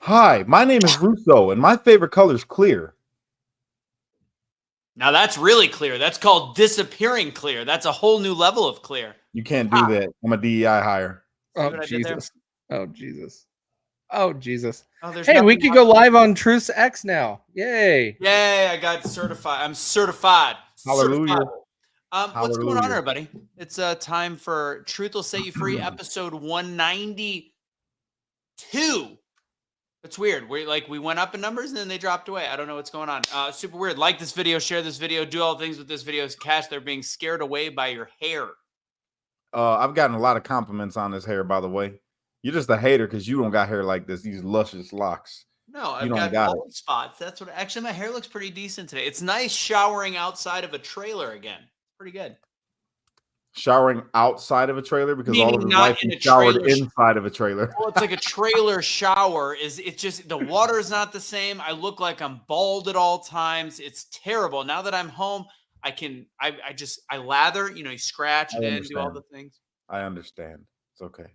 Hi, my name is Russo, and my favorite color is clear. Now that's really clear. That's called disappearing clear. That's a whole new level of clear. You can't do that. I'm a DEI hire. See Oh, what I did there? Jesus. Oh, Jesus. Oh, Jesus. Oh, there's Hey, we nothing can go wrong. live on Truth's X now. Yay. Yay, I got certified. I'm certified. Hallelujah. Certifiable. What's going on, Hallelujah. everybody? It's time for Truth Will Set You Free, episode 192. It's weird. We went up in numbers and then they dropped away. I don't know what's going on. Super weird. Like this video, share this video, do all things with this video. Cash, they're being scared away by your hair. I've gotten a lot of compliments on this hair, by the way. You're just a hater because you don't got hair like this, these luscious locks. No, You I've don't got got bald spots. That's what actually my hair looks pretty decent today. It's nice showering outside of a trailer again. Pretty good. Showering outside of a trailer because all Meaning of his not life in he a showered trailer inside of a trailer. Well, it's like a trailer shower. It's just the water is not the same. I look like I'm bald at all times. It's terrible. Now that I'm home, I lather, you scratch it in, do all the things. I understand. It's okay.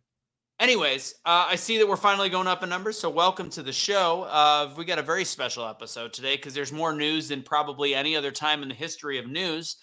Anyways, I see that we're finally going up in numbers. So welcome to the show. We got a very special episode today because there's more news than probably any other time in the history of news.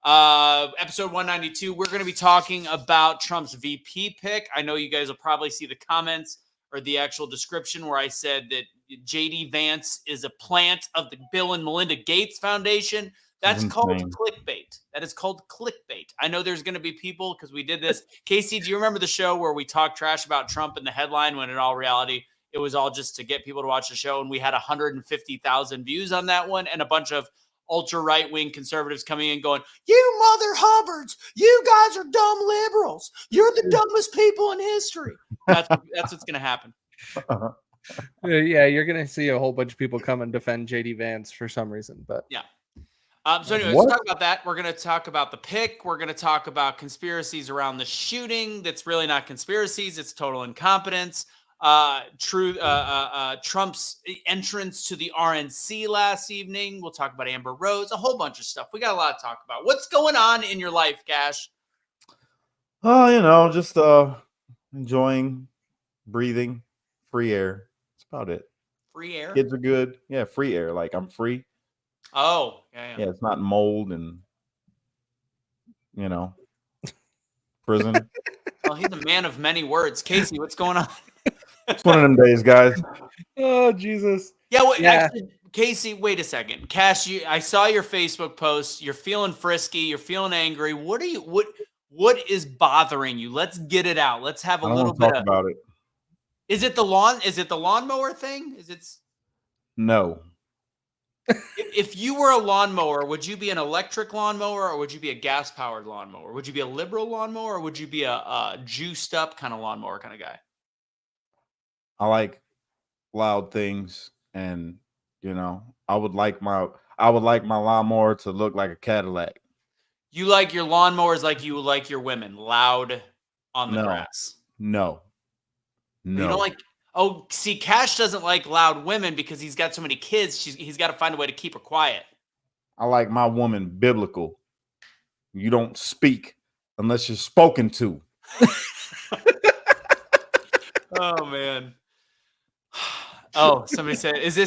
Episode 192, we're going to be talking about Trump's VP pick. I know you guys will probably see the comments or the actual description where I said that JD Vance is a plant of the Bill and Melinda Gates Foundation. That's called clickbait. That is called clickbait. I know there's going to be people because we did this. Casey, do you remember the show where we talked trash about Trump in the headline when in all reality, it was all just to get people to watch the show? And we had 150,000 views on that one and a bunch of ultra right-wing conservatives coming in going, you mother hubbards, you guys are dumb liberals. You're the dumbest people in history. That's what's going to happen. Yeah, you're going to see a whole bunch of people come and defend JD Vance for some reason. But yeah. So anyways, let's talk about that. We're going to talk about the pick. We're going to talk about conspiracies around the shooting. That's really not conspiracies. It's total incompetence. Trump's entrance to the RNC last evening. We'll talk about Amber Rose, a whole bunch of stuff. We got a lot to talk about. What's going on in your life, Cash? Oh, just enjoying, breathing, free air. That's about it. Free air? Kids are good. Yeah, free air. Like I'm free. Oh, yeah. Yeah, it's not mold and prison. Well, he's a man of many words. Casey, what's going on? It's one of them days, guys. Oh, Jesus. Yeah, actually, Casey, wait a second. Cash, I saw your Facebook post. You're feeling frisky. You're feeling angry. What is bothering you? Let's get it out. Let's have a little bit about it. Is it the lawnmower thing? No. If you were a lawnmower, would you be an electric lawnmower or would you be a gas-powered lawnmower? Would you be a liberal lawnmower or would you be a juiced-up kind of lawnmower kind of guy? I like loud things, and I would like my lawnmower to look like a Cadillac. You like your lawnmowers like you like your women, loud on the grass. No. You don't like. Oh, see, Cash doesn't like loud women because he's got so many kids. He's got to find a way to keep her quiet. I like my woman biblical. You don't speak unless you're spoken to. Oh man. Oh, somebody said, is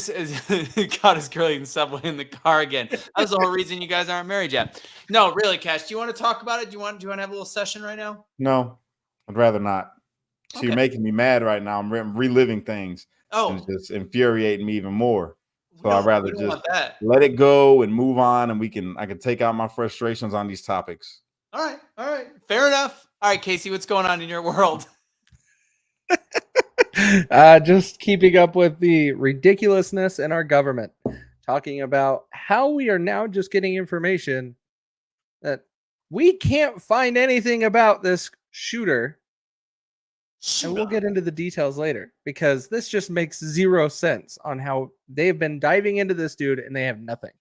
God is curling the subway in the car again? That's the whole reason you guys aren't married yet. No, really, Cash. Do you want to talk about it? Do you want to have a little session right now? No, I'd rather not. So You're making me mad right now. I'm reliving things. Oh, and it's just infuriating me even more. So I'd rather just let it go and move on, and I can take out my frustrations on these topics. All right. Fair enough. All right, Casey, what's going on in your world? Just keeping up with the ridiculousness in our government, talking about how we are now just getting information that we can't find anything about this shooter. And we'll get into the details later because this just makes zero sense on how they've been diving into this dude and they have nothing.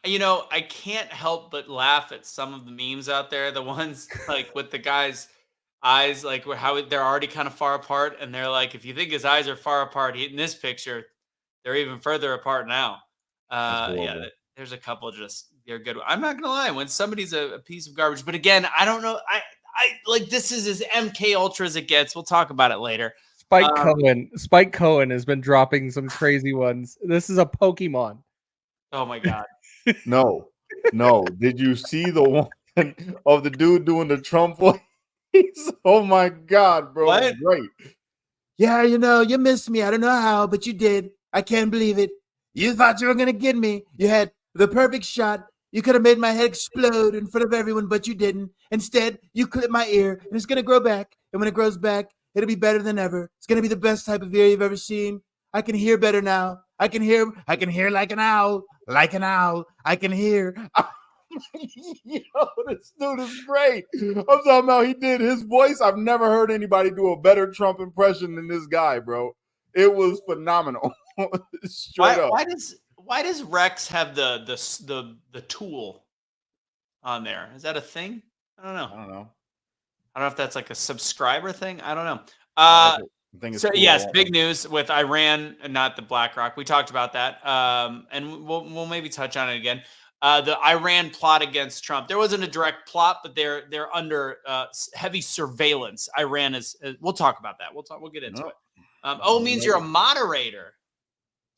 I can't help but laugh at some of the memes out there. The ones like with the guy's eyes, like how they're already kind of far apart. And they're like, if you think his eyes are far apart, in this picture, they're even further apart now. There's a couple they're good. I'm not going to lie. When somebody's a piece of garbage, but again, I don't know. I like this is as MK Ultra as it gets. We'll talk about it later. Spike Cohen has been dropping some crazy ones. This is a Pokemon. Oh my God. No. Did you see the one of the dude doing the Trump voice? Oh my God, bro. What? Great. Yeah, you missed me. I don't know how, but you did. I can't believe it. You thought you were going to get me. You had the perfect shot. You could have made my head explode in front of everyone, but you didn't. Instead, you clipped my ear, and it's going to grow back. And when it grows back, it'll be better than ever. It's going to be the best type of ear you've ever seen. I can hear better now. I can hear like an owl. Like an owl. I can hear. Yo, this dude is great. I'm talking about he did his voice. I've never heard anybody do a better Trump impression than this guy, bro. It was phenomenal. Straight up. Why does Rex have the tool on there? Is that a thing? I don't know. I don't know if that's like a subscriber thing. I don't know. I think it's so cool. yes, big news with Iran and not the BlackRock. We talked about that, and we'll maybe touch on it again. The Iran plot against Trump. There wasn't a direct plot, but they're under heavy surveillance. Iran is. We'll talk about that. We'll get into it. It means you're a moderator.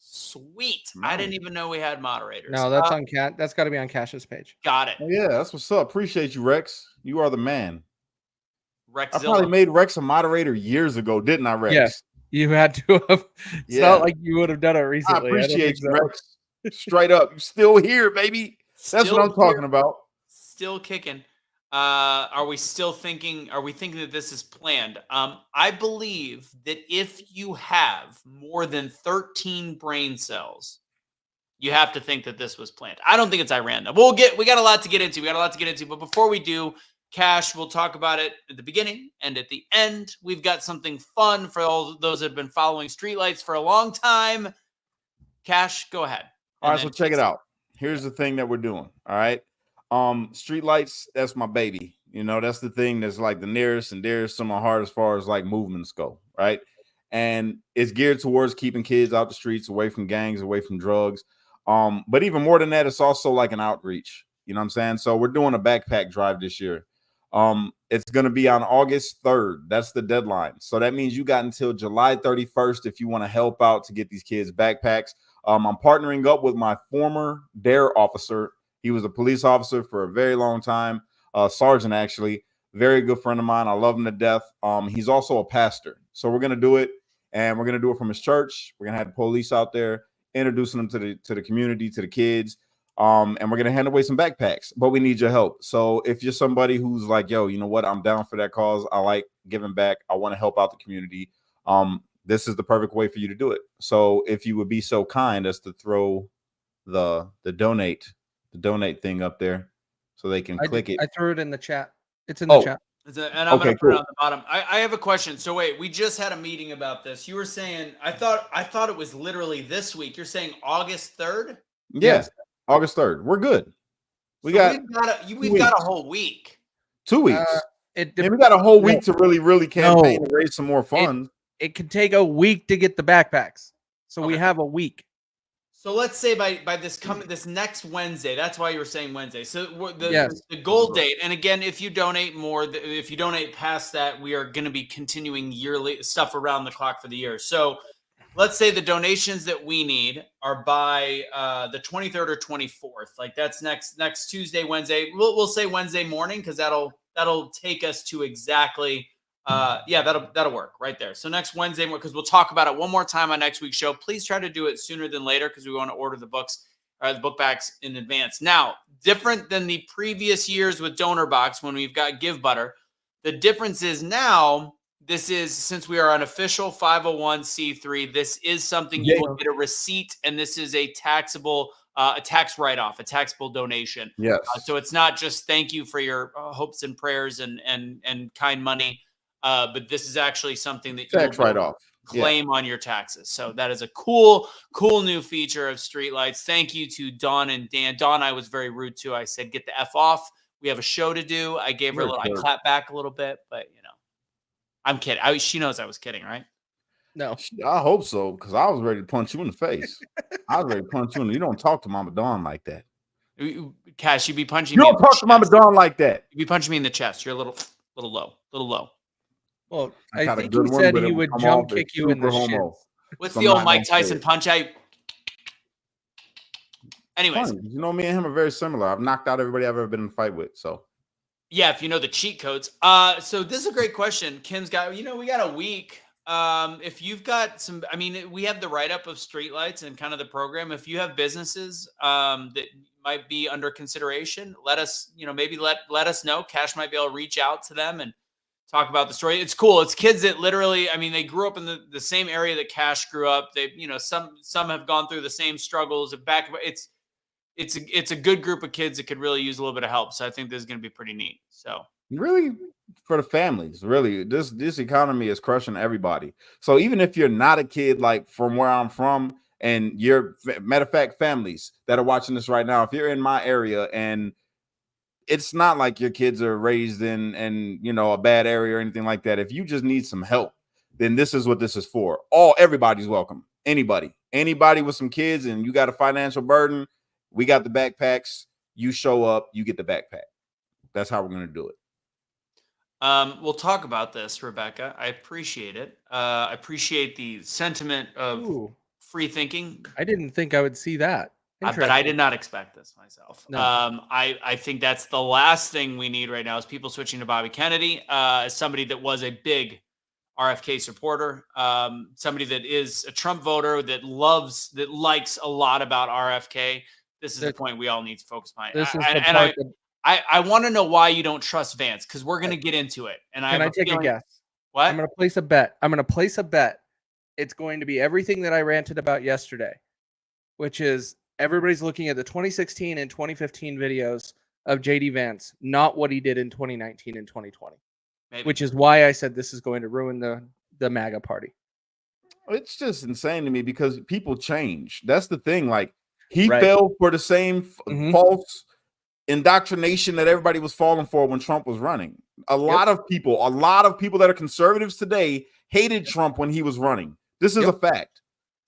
Sweet. I didn't even know we had moderators. No, that's on Cat. That's got to be on Cash's page. Got it. Oh, yeah, that's what's up. Appreciate you, Rex. You are the man. Rex. I probably made Rex a moderator years ago, didn't I, Rex? Yes, you had to have. It's not like you would have done it recently. I appreciate you, Rex. Straight up. You're still here, baby. That's what I'm talking about. Still kicking. Are we thinking that this is planned? I believe that if you have more than 13 brain cells, you have to think that this was planned. I don't think it's Iran though. We got a lot to get into. But before we do, Cash, we'll talk about it at the beginning and at the end. We've got something fun for all those that have been following Streetlights for a long time. Cash, go ahead. All right, so check it out. Here's the thing that we're doing. All right. Streetlights, that's my baby. That's the thing that's like the nearest and dearest to my heart as far as like movements go. Right. And it's geared towards keeping kids out the streets, away from gangs, away from drugs. But even more than that, it's also like an outreach. You know what I'm saying? So we're doing a backpack drive this year. It's going to be on August 3rd. That's the deadline. So that means you got until July 31st if you want to help out to get these kids backpacks. I'm partnering up with my former DARE officer. He was a police officer for a very long time, sergeant actually, very good friend of mine. I love him to death. He's also a pastor. So we're going to do it, and we're going to do it from his church. We're going to have the police out there introducing them to the community, to the kids. And we're going to hand away some backpacks, but we need your help. So if you're somebody who's like, yo, you know what? I'm down for that cause. I like giving back. I want to help out the community. This is the perfect way for you to do it. So if you would be so kind as to throw the donate thing up there so they can click it. I threw it in the chat. It's in the chat. And I'm going to put it on the bottom. I have a question. So wait, we just had a meeting about this. You were saying, I thought it was literally this week. You're saying August 3rd? Yes. August 3rd. We're good. We've got a whole week. 2 weeks. We got a whole week to really campaign and raise some more funds. It can take a week to get the backpacks. So we have a week. So let's say by this next Wednesday, that's why you were saying Wednesday. So the goal date, and again, if you donate more, if you donate past that, we are going to be continuing yearly stuff around the clock for the year. So let's say the donations that we need are by the 23rd or 24th. Like that's next Tuesday, Wednesday. We'll say Wednesday morning because that'll take us to exactly. That'll work right there. So next Wednesday, because we'll talk about it one more time on next week's show. Please try to do it sooner than later because we want to order the books or the book backs in advance. Now, different than the previous years with Donor Box when we've got Give Butter, the difference is now this is, since we are an official 501c3, this is something you will get a receipt, and this is a taxable, a tax write-off, a taxable donation. Yes. So it's not just thank you for your hopes and prayers and kind money. But this is actually something that you tax write-off claim on your taxes. So that is a cool new feature of Streetlights. Thank you to Dawn and Dan. Dawn, I was very rude to. I said, get the F off. We have a show to do. I gave her I clapped back a little bit, but I'm kidding. She knows I was kidding, right? No. I hope so, because I was ready to punch you in the face. I was ready to punch you in. You don't talk to Mama Dawn like that. Cash, you'd be punching me. You don't talk to Mama Dawn like that. You'd be punching me in the chest. You're a little low. Well, I I got a think good he one, said but it he would would come jump off as kick you in the super homo. shins. What's So the I'm old not Mike gonna say Tyson it. punch out? Anyways, Funny, you know, me and him are very similar. I've knocked out everybody I've ever been in a fight with. So yeah, if you know the cheat codes. So this is a great question. Kim's got, we got a week. If you've got some, I mean, we have the write-up of streetlights and kind of the program. If you have businesses that might be under consideration, let us, maybe let us know. Cash might be able to reach out to them and talk about the story. It's cool. It's kids that literally, I mean, they grew up in the same area that Cash grew up. They, some have gone through the same struggles. It's a good group of kids that could really use a little bit of help. So I think this is going to be pretty neat. So really, for the families, really, this economy is crushing everybody. So even if you're not a kid, like from where I'm from, and you're, matter of fact, families that are watching this right now, if you're in my area and it's not like your kids are raised in a bad area or anything like that. If you just need some help, then this is what this is for. Everybody's welcome. Anybody with some kids and you got a financial burden, we got the backpacks. You show up, you get the backpack. That's how we're going to do it. We'll talk about this, Rebecca. I appreciate it. I appreciate the sentiment of Ooh, free thinking. I didn't think I would see that. But I did not expect this myself. No. I think that's the last thing we need right now is people switching to Bobby Kennedy. As somebody that was a big RFK supporter, somebody that is a Trump voter that likes a lot about RFK. This is the point we all need to focus on. This is the part that I want to know why you don't trust Vance, because we're going to get into it. And Can I take a guess? What? I'm going to place a bet. It's going to be everything that I ranted about yesterday, which is everybody's looking at the 2016 and 2015 videos of JD Vance, not what he did in 2019 and 2020. Maybe. Which is why I said this is going to ruin the MAGA party. It's just insane to me because people change. That's the thing. Like, he fell for the same false indoctrination that everybody was falling for when Trump was running. A lot of people that are conservatives today hated Trump when he was running. This is a fact.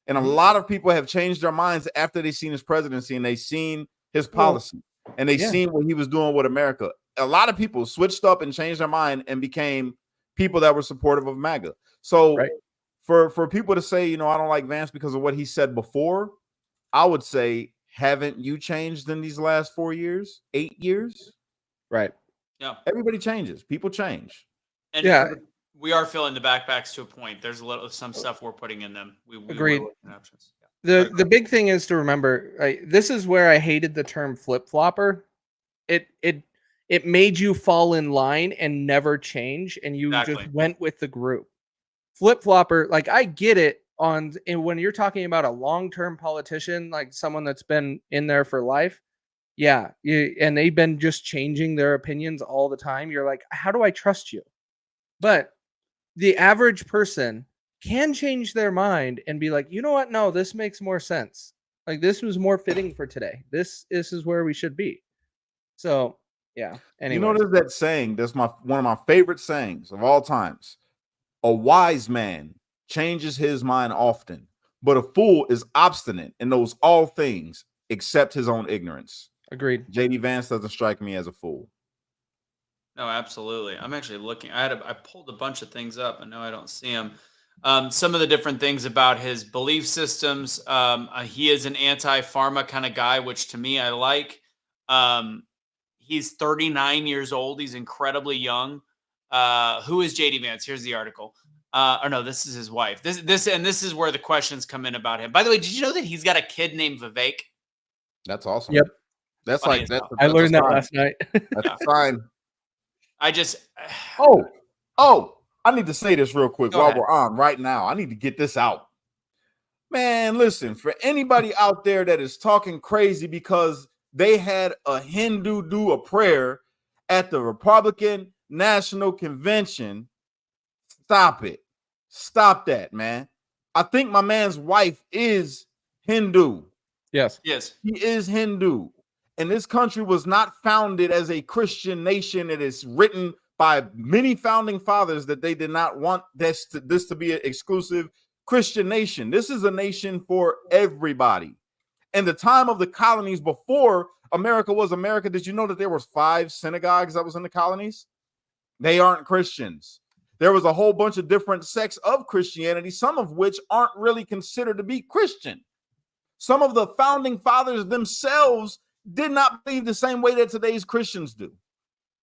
And a lot of people have changed their minds after they've seen his presidency and they've seen his policy and they've seen what he was doing with America. A lot of people switched up and changed their mind and became people that were supportive of MAGA. So for people to say, I don't like Vance because of what he said before, I would say, haven't you changed in these last 4 years, 8 years? Right. Yeah. Everybody changes. People change. And we are filling the backpacks to a point. There's some stuff we're putting in them. We agreed. Options. Yeah. The big thing is to remember, this is where I hated the term flip-flopper. It made you fall in line and never change, and you just went with the group. Flip-flopper, like, I get it and when you're talking about a long-term politician, like someone that's been in there for life, and they've been just changing their opinions all the time. You're like, how do I trust you? But the average person can change their mind and be like, you know what? No, this makes more sense. Like, this was more fitting for today. This is where we should be. So, yeah. Anyway, there's that saying. That's one of my favorite sayings of all times. A wise man changes his mind often, but a fool is obstinate and knows all things except his own ignorance. Agreed. JD Vance doesn't strike me as a fool. No, absolutely. I'm actually looking. I pulled a bunch of things up, and now I don't see them. Some of the different things about his belief systems. He is an anti-pharma kind of guy, which to me I like. He's 39 years old. He's incredibly young. Who is JD Vance? Here's the article. Or no, this is his wife. This is where the questions come in about him. By the way, did you know that he's got a kid named Vivek? That's awesome. Yep. That's funny like that's. I learned that last night. That's a sign. I just. I need to say this real quick while we're on right now. I need to get this out. Man, listen, for anybody out there that is talking crazy because they had a Hindu do a prayer at the Republican National Convention, stop it. Stop that, man. I think my man's wife is Hindu. Yes. He is Hindu. And this country was not founded as a Christian nation. It is written by many founding fathers that they did not want this to be an exclusive Christian nation. This is a nation for everybody. In the time of the colonies before America was America, did you know that there was 5 synagogues that was in the colonies? They aren't Christians. There was a whole bunch of different sects of Christianity, some of which aren't really considered to be Christian. Some of the founding fathers themselves did not believe the same way that today's Christians do.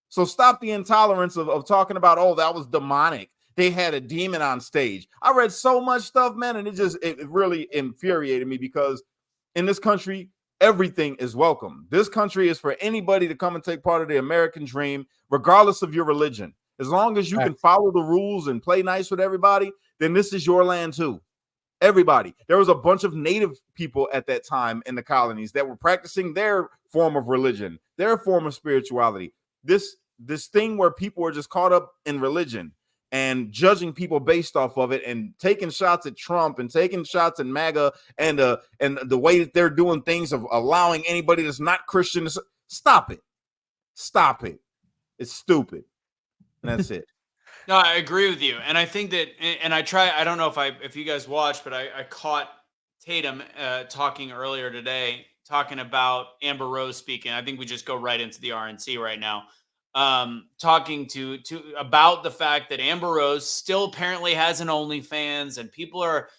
So stop the intolerance of talking about, oh, that was demonic. They had a demon on stage. I read so much stuff, man, and it really infuriated me, because in this country, everything is welcome. This country is for anybody to come and take part of the American dream, regardless of your religion. As long as you can follow the rules and play nice with everybody, then this is your land too. Everybody. There was a bunch of native people at that time in the colonies that were practicing their form of religion, their form of spirituality. This thing where people were just caught up in religion and judging people based off of it, and taking shots at Trump and taking shots at MAGA, and the way that they're doing things of allowing anybody that's not Christian to stop it. Stop it. It's stupid. And that's it. No, I agree with you. And I think that, and I don't know if you guys watched, but I caught Tatum talking earlier today, talking about Amber Rose speaking. I think we just go right into the RNC right now. Talking to about the fact that Amber Rose still apparently has an OnlyFans, and people are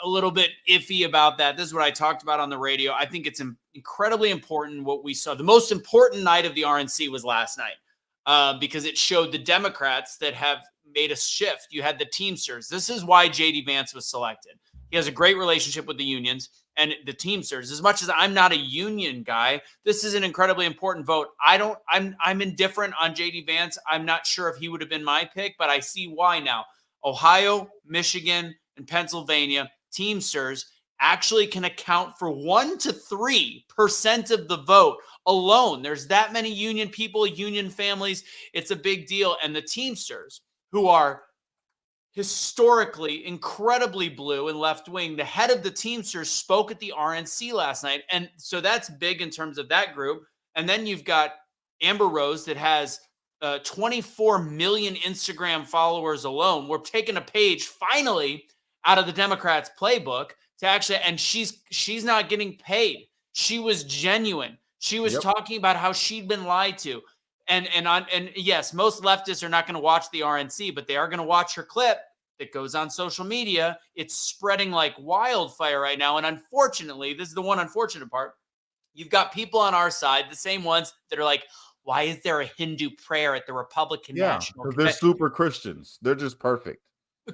a little bit iffy about that. This is what I talked about on the radio. I think it's incredibly important what we saw. The most important night of the RNC was last night, because it showed the Democrats that have made a shift. You had the Teamsters. This is why JD Vance was selected. He has a great relationship with the unions and the Teamsters. As much as I'm not a union guy, this is an incredibly important vote. I'm indifferent on JD Vance. I'm not sure if he would have been my pick, but I see why now. Ohio, Michigan, and Pennsylvania, Teamsters actually can account for 1 to 3% of the vote alone. There's that many union people, union families. It's a big deal. And the Teamsters, who are historically incredibly blue and left wing, the head of the Teamsters spoke at the RNC last night. And so that's big in terms of that group. And then you've got Amber Rose that has 24 million Instagram followers alone. We're taking a page finally out of the Democrats' playbook to actually, and she's not getting paid. She was genuine. She was talking about how she'd been lied to. And yes, most leftists are not going to watch the RNC, but they are going to watch her clip that goes on social media. It's spreading like wildfire right now. And unfortunately, this is the one unfortunate part. You've got people on our side, the same ones that are like, why is there a Hindu prayer at the Republican National Convention? They're super Christians. They're just perfect.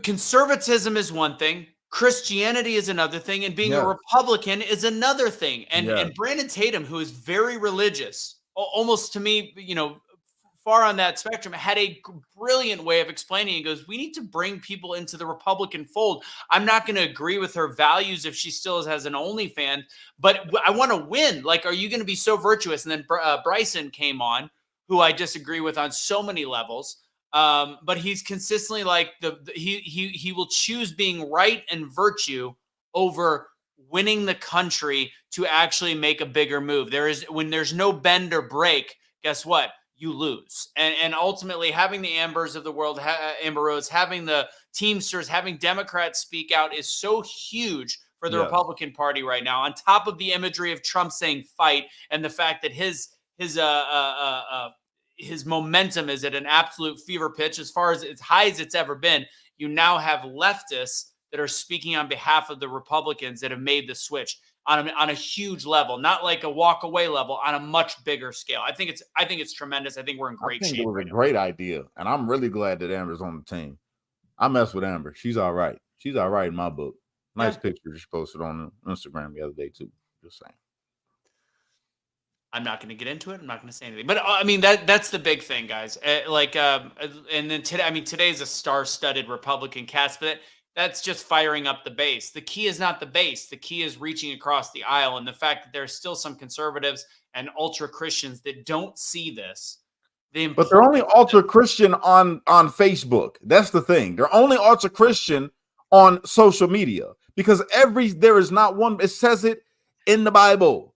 Conservatism is one thing. Christianity is another thing. And being a Republican is another thing. And Brandon Tatum, who is very religious, almost to me, far on that spectrum, had a brilliant way of explaining. He goes, we need to bring people into the Republican fold. I'm not going to agree with her values if she still has an OnlyFans, but I want to win. Like, are you going to be so virtuous? And then Bryson came on, who I disagree with on so many levels. But he's consistently like he will choose being right and virtue over winning the country to actually make a bigger move. When there's no bend or break, guess what? You lose. And ultimately having the Ambers of the world, Amber Rose, having the Teamsters, having Democrats speak out is so huge for the Republican Party right now. On top of the imagery of Trump saying fight, and the fact that his momentum is at an absolute fever pitch, as far as high as it's ever been. You now have leftists that are speaking on behalf of the Republicans that have made the switch on a huge level, not like a walk away level, on a much bigger scale. I think it's tremendous. I think we're in great shape. It was a great idea, and I'm really glad that Amber's on the team. I mess with Amber. She's all right. She's all right in my book. Nice picture she posted on Instagram the other day too. Just saying. I'm not going to get into it. I'm not going to say anything, but I mean, that's the big thing, guys. And then today, today's a star-studded Republican cast, but that's just firing up the base. The key is not the base. The key is reaching across the aisle. And the fact that there's still some conservatives and ultra Christians that don't see this. But they're only ultra Christian on Facebook. That's the thing. They're only ultra Christian on social media, because there is not one. It says it in the Bible.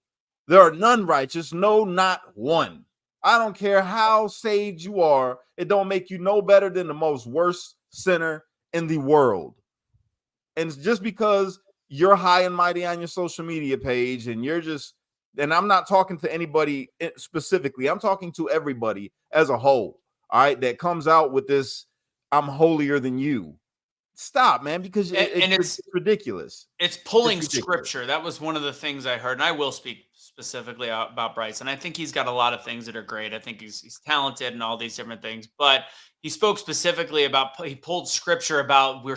There are none righteous, no, not one. I don't care how saved you are. It don't make you no better than the most worst sinner in the world. And just because you're high and mighty on your social media page, and and I'm not talking to anybody specifically, I'm talking to everybody as a whole, all right, that comes out with this I'm holier than you. Stop, man, because And it's ridiculous. It's pulling ridiculous. scripture. That was one of the things I heard, and I will speak specifically about Bryce. And I think he's got a lot of things that are great. I think he's talented and all these different things. But he spoke specifically about, he pulled scripture about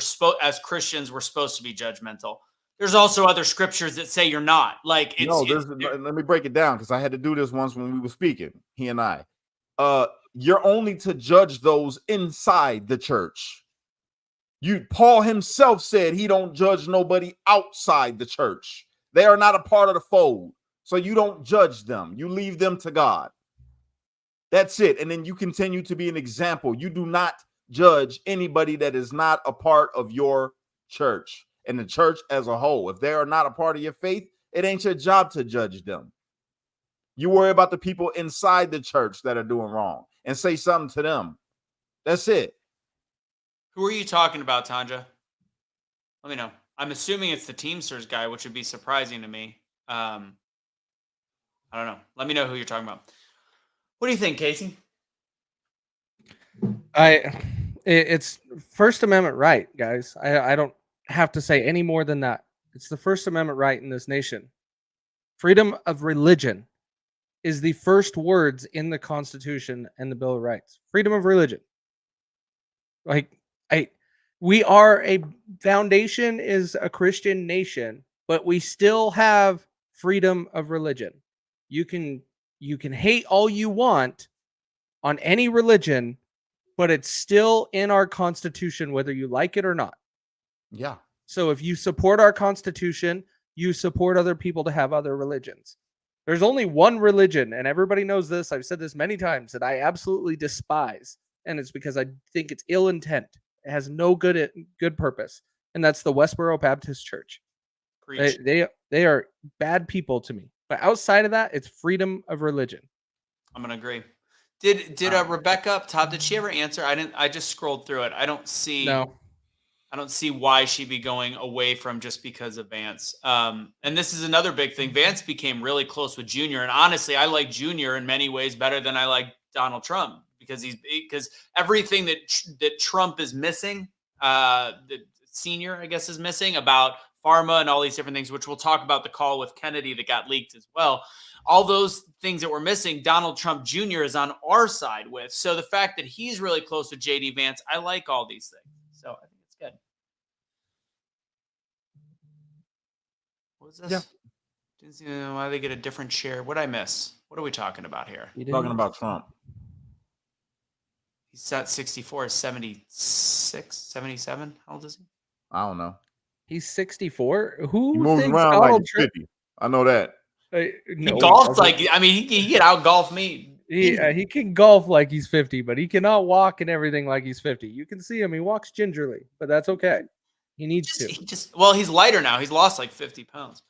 as Christians, we're supposed to be judgmental. There's also other scriptures that say you're not. Like let me break it down, because I had to do this once when we were speaking, he and I. You're only to judge those inside the church. Paul himself said he don't judge nobody outside the church. They are not a part of the fold. So you don't judge them. You leave them to God. That's it. And then you continue to be an example. You do not judge anybody that is not a part of your church and the church as a whole. If they are not a part of your faith, it ain't your job to judge them. You worry about the people inside the church that are doing wrong and say something to them. That's it. Who are you talking about, Tanja? Let me know. I'm assuming it's the Teamsters guy, which would be surprising to me. I don't know. Let me know who you're talking about. What do you think, Casey? It's First Amendment right, guys. I don't have to say any more than that. It's the First Amendment right in this nation. Freedom of religion is the first words in the Constitution and the Bill of Rights. Freedom of religion. We are a foundation is a Christian nation, but we still have freedom of religion. You can hate all you want on any religion, but it's still in our Constitution, whether you like it or not. Yeah. So if you support our Constitution, you support other people to have other religions. There's only one religion, and everybody knows this. I've said this many times, that I absolutely despise, and it's because I think it's ill intent. It has no good purpose, and that's the Westboro Baptist Church. They are bad people to me. But outside of that, it's freedom of religion. I'm gonna agree. Did Rebecca up top? Did she ever answer? I didn't. I just scrolled through it. I don't see. No. I don't see why she'd be going away from just because of Vance. And this is another big thing. Vance became really close with Junior, and honestly, I like Junior in many ways better than I like Donald Trump, because everything that Trump is missing, the senior, I guess, is missing about pharma and all these different things, which we'll talk about the call with Kennedy that got leaked as well. All those things that were missing, Donald Trump Jr. is on our side with. So the fact that he's really close to JD Vance, I like all these things. So I think it's good. What was this? Yeah. Didn't see why they get a different share. What did I miss? What are we talking about here? Talking about Trump. He's at 64, 76, 77. How old is he? I don't know. He's 64. Who he moves thinks around Donald like he's 50? I know that. No, he golfs like, I mean, he can out golf me. He can golf like he's 50, but he cannot walk and everything like he's 50. You can see him. He walks gingerly, but that's okay. He needs to. Well, he's lighter now. He's lost like 50 pounds.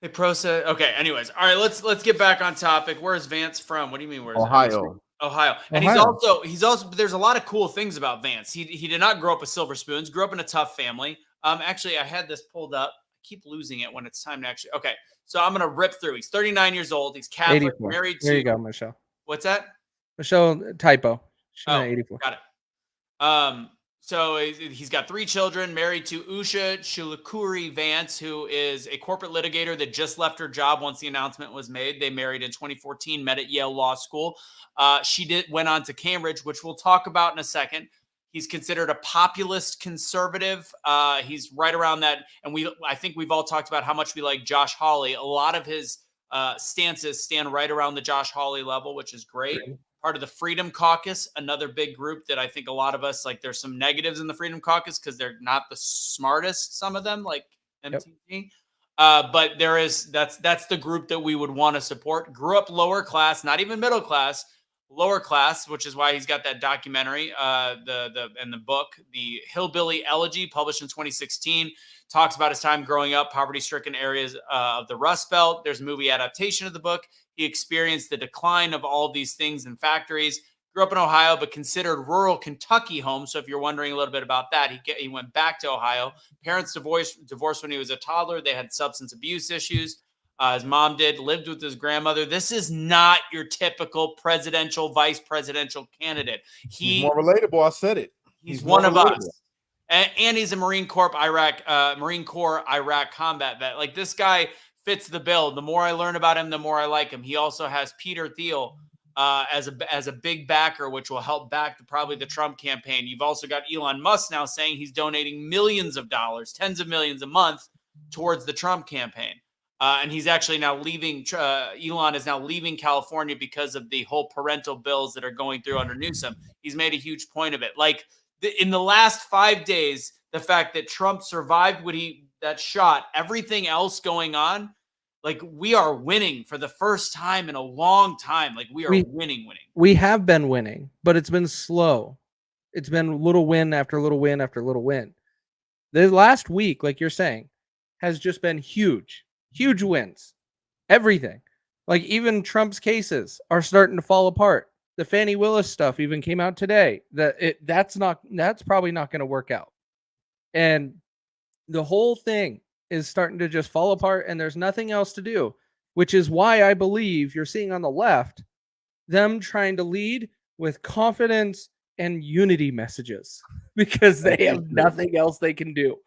They process. Okay. Anyways, all right. Let's get back on topic. Where is Vance from? What do you mean? Where is Ohio? Ohio. And he's also. There's a lot of cool things about Vance. He did not grow up with silver spoons. Grew up in a tough family. Actually, I had this pulled up. I keep losing it when it's time to actually. Okay, so I'm gonna rip through. He's 39 years old. He's Catholic. 84. Married to. There you go, Michelle. What's that? Michelle typo. She's 84. Got it. So he's got 3 children, married to Usha Chilukuri Vance, who is a corporate litigator that just left her job once the announcement was made. They married in 2014, met at Yale Law School. She went on to Cambridge, which we'll talk about in a second. He's considered a populist conservative. He's right around that. And I think we've all talked about how much we like Josh Hawley. A lot of his stances stand right around the Josh Hawley level, which is great. Part of the Freedom Caucus, another big group that I think a lot of us like. There's some negatives in the Freedom Caucus because they're not the smartest, some of them, like MTG. Yep. But that's the group that we would want to support. Grew up lower class, not even middle class, lower class, which is why he's got that documentary, and the book, The Hillbilly Elegy, published in 2016, talks about his time growing up poverty-stricken areas of the Rust Belt. There's a movie adaptation of the book. He experienced the decline of all of these things and factories. Grew up in Ohio, but considered rural Kentucky home. So if you're wondering a little bit about that, he went back to Ohio. Parents divorced when he was a toddler. They had substance abuse issues. His mom lived with his grandmother. This is not your typical presidential, vice presidential candidate. He's more relatable. I said it. He's one of us. And he's a Marine Corps Iraq combat vet. Like, this guy fits the bill. The more I learn about him, the more I like him. He also has Peter Thiel as a big backer, which will help back probably the Trump campaign. You've also got Elon Musk now saying he's donating millions of dollars, tens of millions a month towards the Trump campaign. And he's actually now leaving. Elon is now leaving California because of the whole parental bills that are going through under Newsom. He's made a huge point of it. Like, in the last 5 days, the fact that Trump survived that shot, everything else going on, like, we are winning for the first time in a long time. Like, we are winning. We have been winning, but it's been slow. It's been little win after little win after little win. The last week, like you're saying, has just been huge wins. Everything. Like, even Trump's cases are starting to fall apart. The Fani Willis stuff even came out today. That's probably not going to work out. And the whole thing is starting to just fall apart, and there's nothing else to do, which is why I believe you're seeing on the left them trying to lead with confidence and unity messages, because they have nothing else they can do.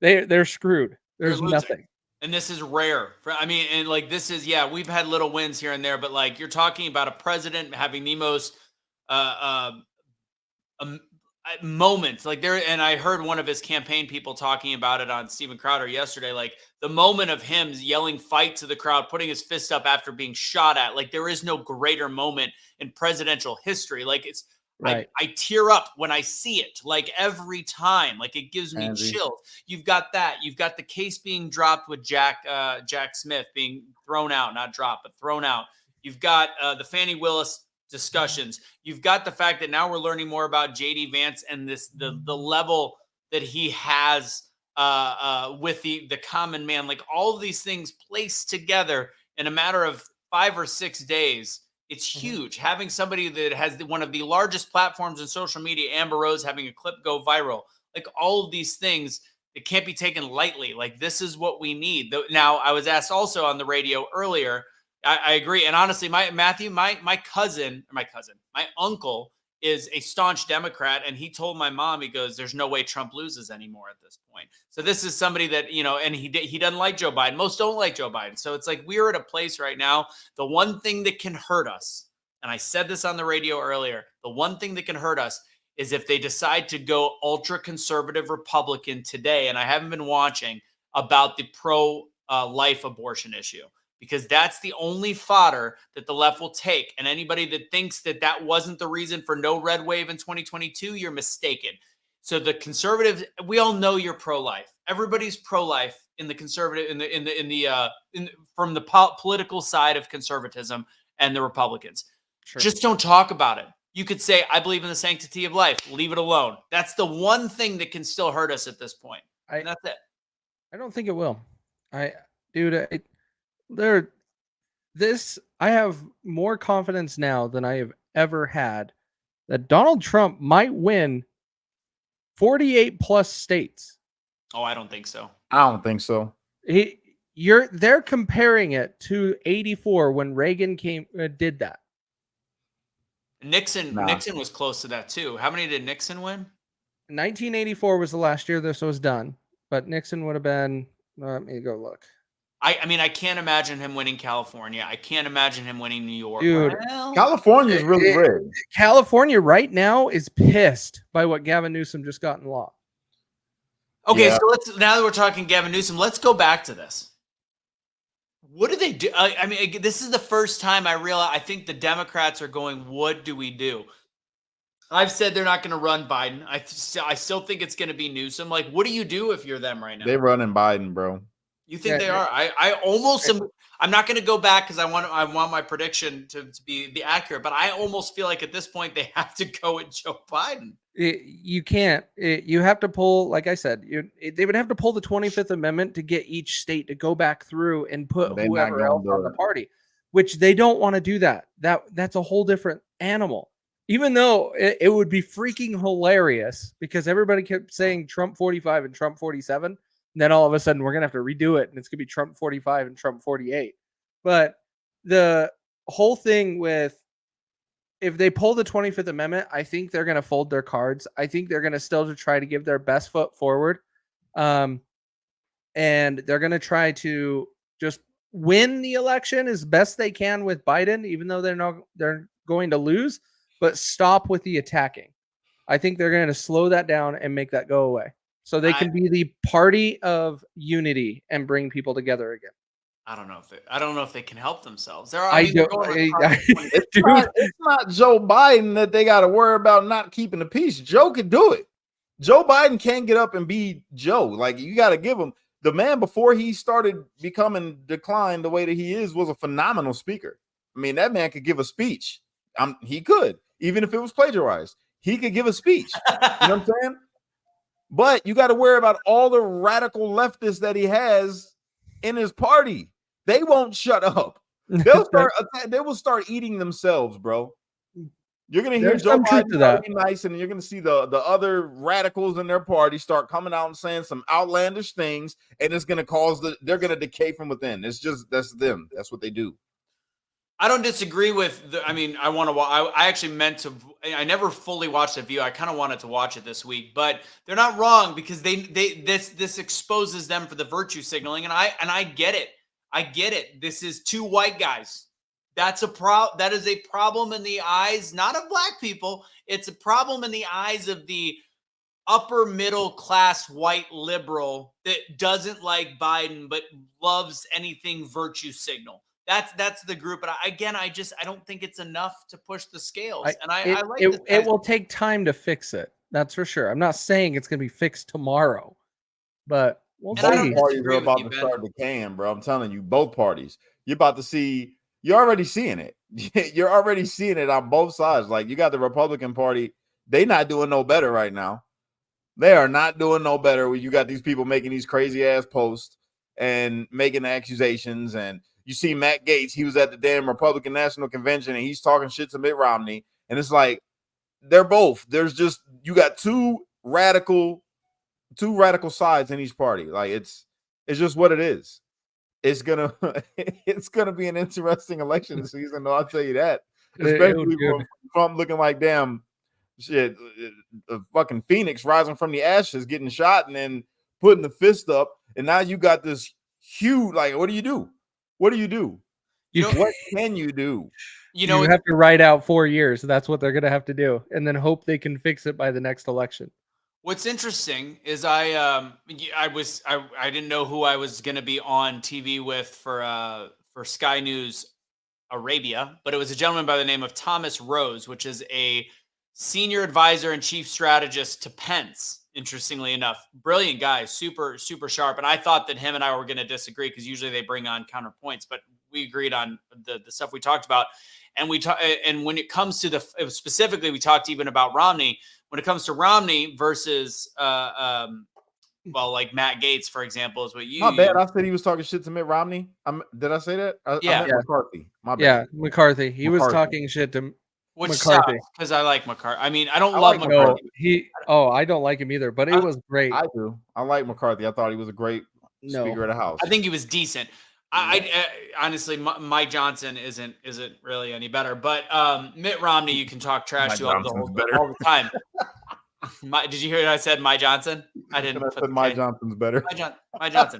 They're screwed. There's nothing. And this is rare. And like, this is, we've had little wins here and there, but like, you're talking about a president having the most moments like there. And I heard one of his campaign people talking about it on Steven Crowder yesterday, like the moment of him yelling fight to the crowd, putting his fist up after being shot at. Like, there is no greater moment in presidential history. Like, it's, right. I tear up when I see it, like, every time. Like, it gives me chills. You've got that. You've got the case being dropped with Jack Smith being thrown out, not dropped, but thrown out. You've got the Fani Willis discussions. You've got the fact that now we're learning more about JD Vance and the level that he has with the common man. Like, all of these things placed together in a matter of 5 or 6 days. It's huge. Having somebody that has one of the largest platforms in social media, Amber Rose, having a clip go viral, like, all of these things, it can't be taken lightly. Like, this is what we need. Now, I was asked also on the radio earlier. I agree. And honestly, my uncle is a staunch Democrat, and he told my mom, he goes, there's no way Trump loses anymore at this point. So this is somebody that, and he doesn't like Joe Biden. Most don't like Joe Biden. So it's like, we're at a place right now. The one thing that can hurt us, and I said this on the radio earlier, the one thing that can hurt us is if they decide to go ultra conservative Republican today. And I haven't been watching about the pro-life abortion issue, because that's the only fodder that the left will take. And anybody that thinks that wasn't the reason for no red wave in 2022, you're mistaken. So the conservatives, we all know you're pro-life. Everybody's pro-life in the conservative, from the political side of conservatism and the Republicans. Sure. Just don't talk about it. You could say, I believe in the sanctity of life. Leave it alone. That's the one thing that can still hurt us at this point. And that's it. I don't think it will. I have more confidence now than I have ever had that Donald Trump might win 48 plus states. Oh, I don't think so. I don't think so. They're comparing it to 84 when Reagan did that. Nixon was close to that too. How many did Nixon win? 1984 was the last year this was done, but Nixon would have been. Let me go look. I mean, I can't imagine him winning California. I can't imagine him winning New York. Dude, California is really red. California right now is pissed by what Gavin Newsom just got in law. Okay, so now that we're talking Gavin Newsom, let's go back to this. What do they do? I mean, this is the first time I think the Democrats are going, what do we do? I've said they're not going to run Biden. I still think it's going to be Newsom. Like, what do you do if you're them right now? They're running Biden, bro. You think they are? I almost am. I'm not going to go back because I want my prediction to be accurate, but I almost feel like at this point they have to go with Joe Biden. You can't. You have to pull, like I said, they would have to pull the 25th Amendment to get each state to go back through and put whoever else on the party, which they don't want to do that. That's a whole different animal. Even though it would be freaking hilarious because everybody kept saying Trump 45 and Trump 47. then all of a sudden we're gonna have to redo it, and it's gonna be Trump 45 and Trump 48. But the whole thing with if they pull the 25th Amendment, I think they're gonna fold their cards. I think they're gonna still try to give their best foot forward, and they're gonna try to just win the election as best they can with Biden, even though they're going to lose, but stop with the attacking. I think they're going to slow that down and make that go away so they can be the party of unity and bring people together again. I don't know if they can help themselves. They're it's not Joe Biden that they got to worry about not keeping the peace. Joe could do it. Joe Biden can't get up and be Joe. Like, you got to give him. The man, before he started becoming declined the way that he is, was a phenomenal speaker. I mean, that man could give a speech. He could, even if it was plagiarized. He could give a speech. You know what I'm saying? But you got to worry about all the radical leftists that he has in his party. They won't shut up. They will start eating themselves, bro. You're gonna hear Joe Biden be nice, and you're gonna see the other radicals in their party start coming out and saying some outlandish things, and it's gonna they're gonna decay from within. That's them. That's what they do. I don't disagree with I actually meant to. I never fully watched The View. I kind of wanted to watch it this week, but they're not wrong because this exposes them for the virtue signaling, and I get it. I get it. This is two white guys. That is a problem in the eyes, not of black people. It's a problem in the eyes of the upper middle class white liberal that doesn't like Biden but loves anything virtue signal. That's the group. But I don't think it's enough to push the scales. It will take time to fix it. That's for sure. I'm not saying it's going to be fixed tomorrow, but both parties are about to start decaying, bro. I'm telling you, both parties. You're about to see. You're already seeing it. You're already seeing it on both sides. Like, you got the Republican Party. They not doing no better right now. They are not doing no better when you got these people making these crazy ass posts and making accusations. And you see Matt Gaetz, he was at the damn Republican National Convention and he's talking shit to Mitt Romney. And it's like, they're both. You got two radical sides in each party. Like, it's just what it is. It's gonna be an interesting election season, though. I'll tell you that. Especially from looking like damn shit, a fucking phoenix rising from the ashes, getting shot, and then putting the fist up. And now you got this huge. Like, what do you do? What do you do? What can you do? You have to write out 4 years. That's what they're gonna have to do, and then hope they can fix it by the next election. What's interesting is I didn't know who I was going to be on TV with for Sky News Arabia, but it was a gentleman by the name of Thomas Rose, which is a senior advisor and chief strategist to Pence. Interestingly enough, brilliant guy, super, super sharp. And I thought that him and I were going to disagree because usually they bring on counterpoints, but we agreed on the stuff we talked about. And and when it comes to specifically, we talked even about Romney. When it comes to Romney versus, like Matt Gaetz, for example, is what you. My bad. I said he was talking shit to Mitt Romney. Did I say that? I meant McCarthy. My bad. Yeah, McCarthy. He was talking shit to McCarthy because I like McCarthy. I mean, I don't love McCarthy. I don't like him either, but it was great. I do. I like McCarthy. I thought he was a great Speaker of the House. I think he was decent. I honestly, Mike Johnson isn't really any better, but Mitt Romney, you can talk trash to all the time. Did you hear what I said? My Johnson? I didn't. I said my Johnson's better. My Johnson.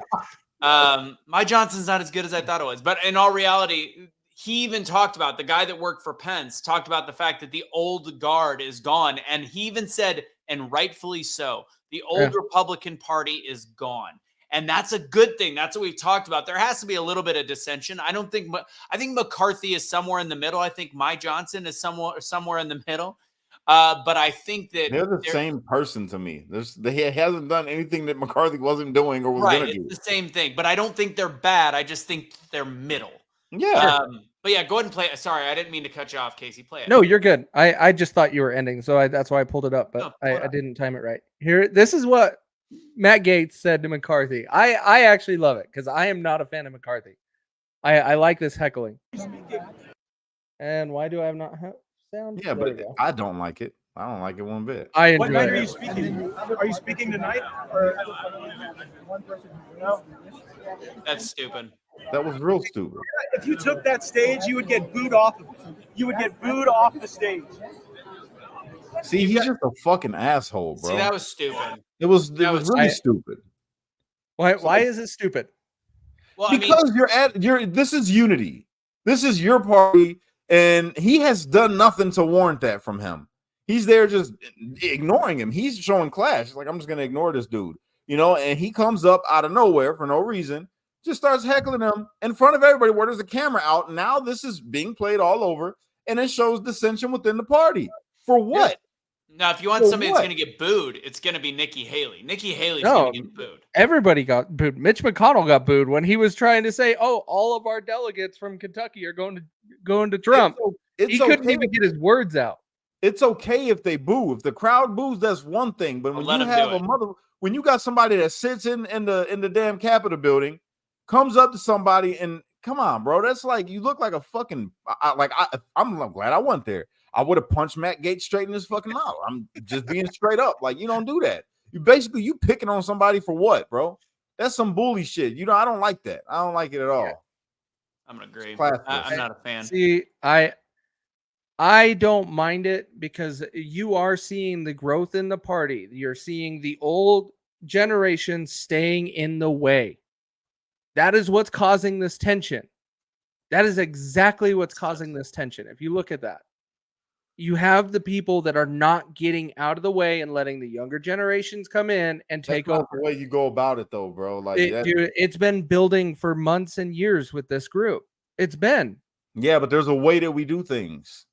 My Johnson's not as good as I thought it was, but in all reality, he even talked about the guy that worked for Pence, talked about the fact that the old guard is gone, and he even said, and rightfully so, the old Republican Party is gone. And that's a good thing. That's what we've talked about. There has to be a little bit of dissension. I think McCarthy is somewhere in the middle. I think My Johnson is somewhere in the middle. But I think that they're the same person to me. He hasn't done anything that McCarthy wasn't doing or was going to do. It's the same thing. But I don't think they're bad. I just think they're middle. Yeah. But yeah, go ahead and play it. Sorry, I didn't mean to cut you off, Casey. Play it. No, you're good. I just thought you were ending, so that's why I pulled it up, but I didn't time it right. Here, this is what Matt Gaetz said to McCarthy. I actually love it because I am not a fan of McCarthy. I like this heckling. And why do I have not sound? Yeah, but I don't like it. I don't like it one bit. I enjoy What night are it. you speaking? Are you speaking tonight? Or no? That's stupid. That was real stupid. If you took that stage, you would get booed off. You would get booed off the stage. See, he's just a fucking asshole, bro. See, that was stupid. It was that was- really stupid. Why is it stupid? Well, Because this is unity. This is your party, and he has done nothing to warrant that from him. He's there just ignoring him. He's showing clash. It's like, I'm just gonna ignore this dude, and he comes up out of nowhere for no reason, just starts heckling him in front of everybody where there's a camera out. Now this is being played all over, and it shows dissension within the party. For what? now, if you want somebody that's going to get booed, it's going to be Nikki Haley. Nikki Haley's going to get booed. Everybody got booed. Mitch McConnell got booed when he was trying to say, "Oh, all of our delegates from Kentucky are going to Trump." He couldn't even get his words out. It's okay if they boo. If the crowd boos, that's one thing. But when you have when you got somebody that sits in the damn Capitol building, comes up to somebody and come on, bro, that's like you look like a fucking I'm glad I went there. I would have punched Matt Gaetz straight in his fucking mouth. I'm just being straight up. Like, you don't do that. You picking on somebody for what, bro? That's some bully shit. I don't like that. I don't like it at all. I'm gonna agree. Classless. I'm not a fan. See, I don't mind it because you are seeing the growth in the party. You're seeing the old generation staying in the way. That is what's causing this tension. That is exactly what's causing this tension. If you look at that, you have the people that are not getting out of the way and letting the younger generations come in and take over. The way you go about it, though, bro. Like, dude, it's been building for months and years with this group. It's been. Yeah, but there's a way that we do things.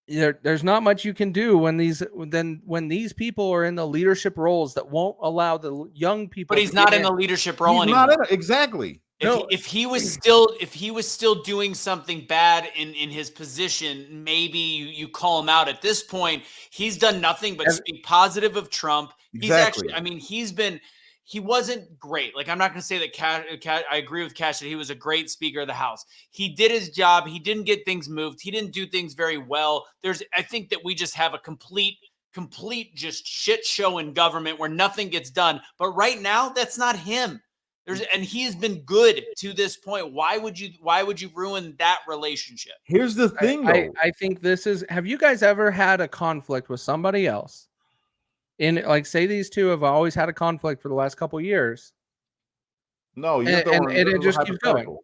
There's not much you can do when these people are in the leadership roles that won't allow the young people. But he's not in the leadership role anymore. Exactly. If he was still doing something bad in his position, maybe you call him out. At this point, he's done nothing but speak positive of Trump. Exactly. He wasn't great. Like, I'm not going to say that I agree with Cash that he was a great Speaker of the House. He did his job. He didn't get things moved. He didn't do things very well. I think that we just have a complete just shit show in government where nothing gets done. But right now, that's not him. And he has been good to this point. Why would you ruin that relationship? Here's the thing, though. I think have you guys ever had a conflict with somebody else? Say these two have always had a conflict for the last couple of years. No, and it just keeps going.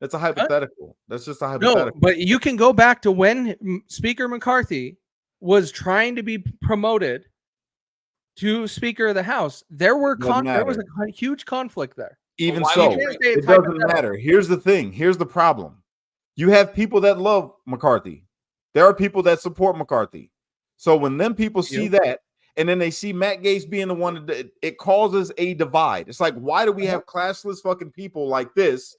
That's a hypothetical. That's just a hypothetical. No, but you can go back to when Speaker McCarthy was trying to be promoted to Speaker of the House. There was a huge conflict there. Even so, it doesn't matter. Here's the thing. Here's the problem. You have people that love McCarthy. There are people that support McCarthy. So when them people see that, and then they see Matt Gaetz being the one, it causes a divide. It's like, why do we have classless fucking people like this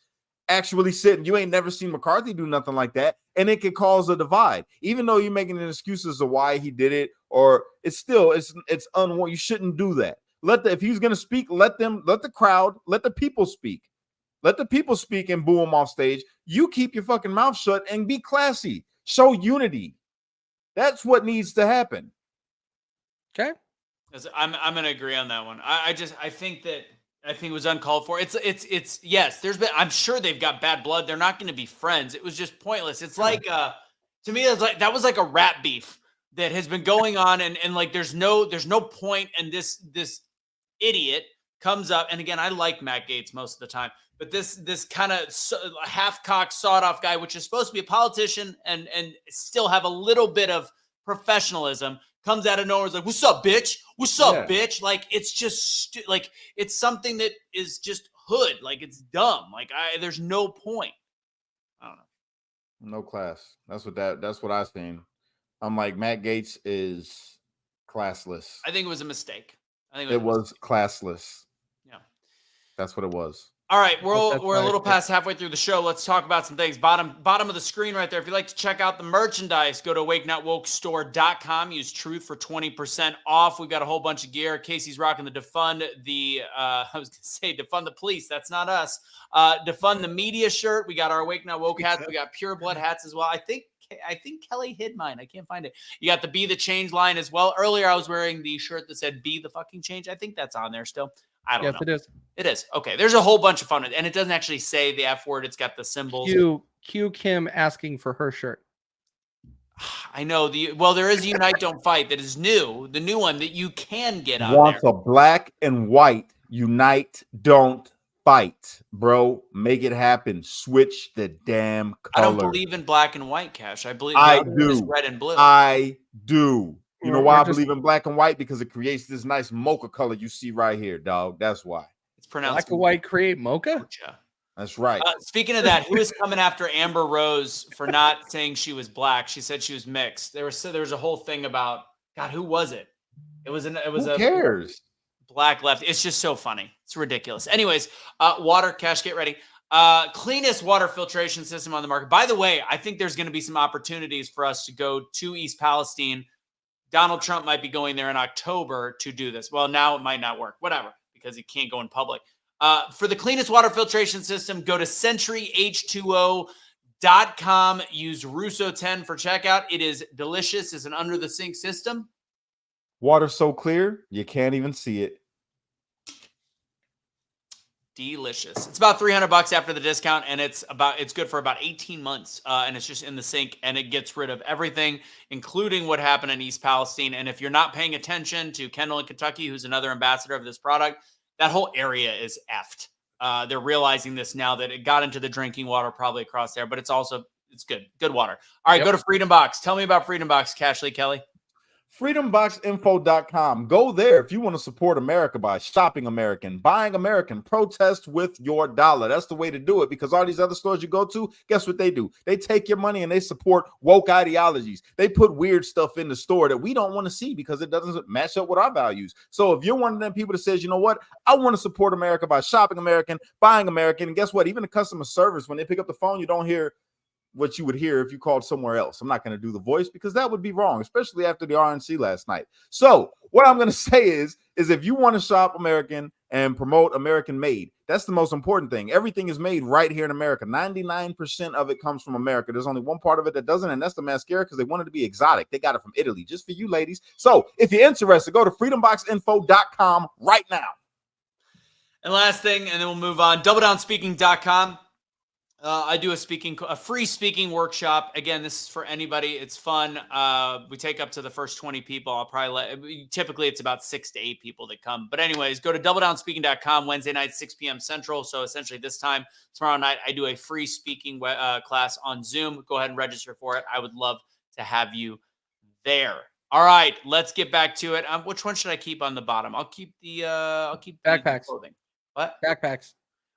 actually sitting? You ain't never seen McCarthy do nothing like that, and it could cause a divide. Even though you're making excuses of why he did it, or it's unwarranted. You shouldn't do that. If he's gonna speak, let the crowd, let the people speak. Let the people speak and boo him off stage. You keep your fucking mouth shut and be classy. Show unity. That's what needs to happen. Okay, I'm gonna agree on that one. I think it was uncalled for. It's yes. I'm sure they've got bad blood. They're not going to be friends. It was just pointless. It's like to me, it's like that was like a rap beef that has been going on, and like there's no point. And this idiot comes up, and again, I like Matt Gaetz most of the time, but this kind of half-cocked, sawed-off guy, which is supposed to be a politician and still have a little bit of professionalism, comes out of nowhere, is like, "What's up, bitch? What's up, bitch?" Like, it's just like it's something that is just hood. Like, it's dumb. Like, there's no point. I don't know. No class. That's what I've seen. I'm like, Matt Gaetz is classless. I think it was a mistake. I think it was classless. Yeah, that's what it was. All right, we're a little past halfway through the show. Let's talk about some things. Bottom of the screen right there. If you'd like to check out the merchandise, go to awakenotwokestore.com. Use Truth for 20% off. We've got a whole bunch of gear. Casey's rocking the defund the police. That's not us. Defund the media shirt. We got our Awake Not Woke hats. We got Pure Blood hats as well. I think I think Kelly hid mine. I can't find it. You got the Be the Change line as well. Earlier, I was wearing the shirt that said Be the fucking change. I think that's on there still. I don't know. Yes, it is. It is. Okay. There's a whole bunch of fun. And it doesn't actually say the F word. It's got the symbols. Cue Kim asking for her shirt. I know. There is Unite Don't Fight that is new. The new one that you can get on Wants there. a black and white unite, don't fight, bro. Make it happen. Switch the damn color. I don't believe in black and white, Cash. I believe I the other one is do. red and blue. I do. You know We're why I just- believe in black and white? Because it creates this nice mocha color you see right here, dog. That's why. It's pronounced Black and white create mocha? mocha. That's right. Speaking of that, who is coming after Amber Rose for not saying she was black? She said she was mixed. There was a whole thing about, God, who was it? Who cares? Black left. It's just so funny. It's ridiculous. Anyways, water, Cash, get ready. Cleanest water filtration system on the market. By the way, I think there's going to be some opportunities for us to go to East Palestine. Donald Trump might be going there in October to do this. Well, now it might not work. Whatever, because he can't go in public. For the cleanest water filtration system, go to centuryh2o.com. Use Russo10 for checkout. It is delicious. It's an under-the-sink system. Water so clear, you can't even see it. Delicious. It's about $300 after the discount, and it's good for about 18 months. And it's just in the sink, and it gets rid of everything, including what happened in East Palestine. And if you're not paying attention to Kendall in Kentucky, who's another ambassador of this product, that whole area is effed. They're realizing this now that it got into the drinking water probably across there, but it's good water. All right, Go to Freedom Box. Tell me about Freedom Box, Cashley Kelly. FreedomBoxInfo.com. Go there if you want to support America by shopping American, buying American, protest with your dollar. That's the way to do it, because all these other stores you go to, guess what they do? They take your money and they support woke ideologies. They put weird stuff in the store that we don't want to see because it doesn't match up with our values. So if you're one of them people that says, you know what, I want to support America by shopping American, buying American, and guess what? Even the customer service, when they pick up the phone, you don't hear what you would hear if you called somewhere else. I'm not going to do the voice because that would be wrong, especially after the RNC last night. So what I'm going to say is if you want to shop American and promote American made, that's the most important thing. Everything is made right here in America. 99% of it comes from America. There's only one part of it that doesn't, and that's the mascara, because they wanted to be exotic. They got it from Italy, just for you ladies. So if you're interested, go to freedomboxinfo.com right now. And last thing, and then we'll move on, doubledownspeaking.com. I do a free speaking workshop. Again, this is for anybody. It's fun. We take up to the first 20 people. I'll probably typically it's about 6 to 8 people that come. But anyways, go to doubledownspeaking.com Wednesday night, 6 p.m. Central. So essentially this time, tomorrow night, I do a free speaking class on Zoom. Go ahead and register for it. I would love to have you there. All right, let's get back to it. Which one should I keep on the bottom? I'll keep backpacks. Clothing. What? Backpacks.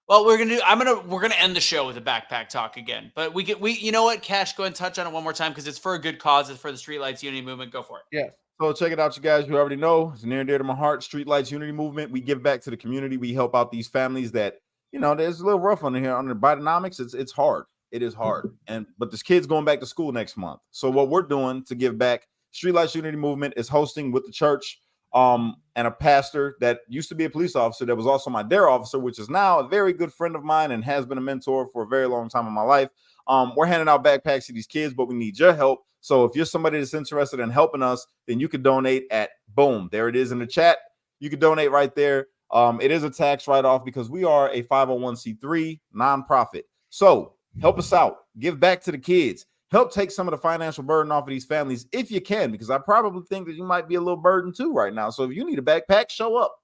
Well, we're gonna end the show with a backpack talk again. But we you know what, Cash, go ahead and touch on it one more time because it's for a good cause. It's for the Streetlights Unity Movement. Go for it. Yes. So check it out, you guys. You already know it's near and dear to my heart. Streetlights Unity Movement. We give back to the community. We help out these families that, there's a little rough on here on the Bidenomics. It's hard. It is hard. But this kid's going back to school next month. So what we're doing to give back, Streetlights Unity Movement is hosting with the church and a pastor that used to be a police officer that was also my dare officer, which is now a very good friend of mine and has been a mentor for a very long time in my life. We're handing out backpacks to these kids, but we need your help. So if you're somebody that's interested in helping us, then you can donate at boom. There it is in the chat. You can donate right there. It is a tax write-off because we are a 501c3 nonprofit. So help us out. Give back to the kids. Help take some of the financial burden off of these families if you can, because I probably think that you might be a little burdened too right now. So if you need a backpack, show up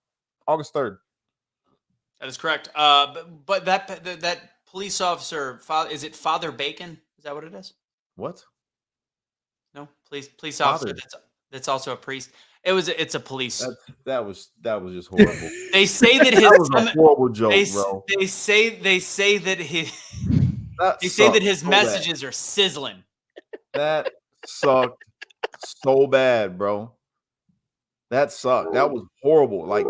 August 3rd. That is correct. But that police officer, is it Father Bacon? Is that what it is? What? No, police officer. That's also a priest. It's a police. That was just horrible. They say that that was a horrible joke, bro. They say that his messages are sizzling. That sucked so bad, bro. That sucked. That was horrible. Like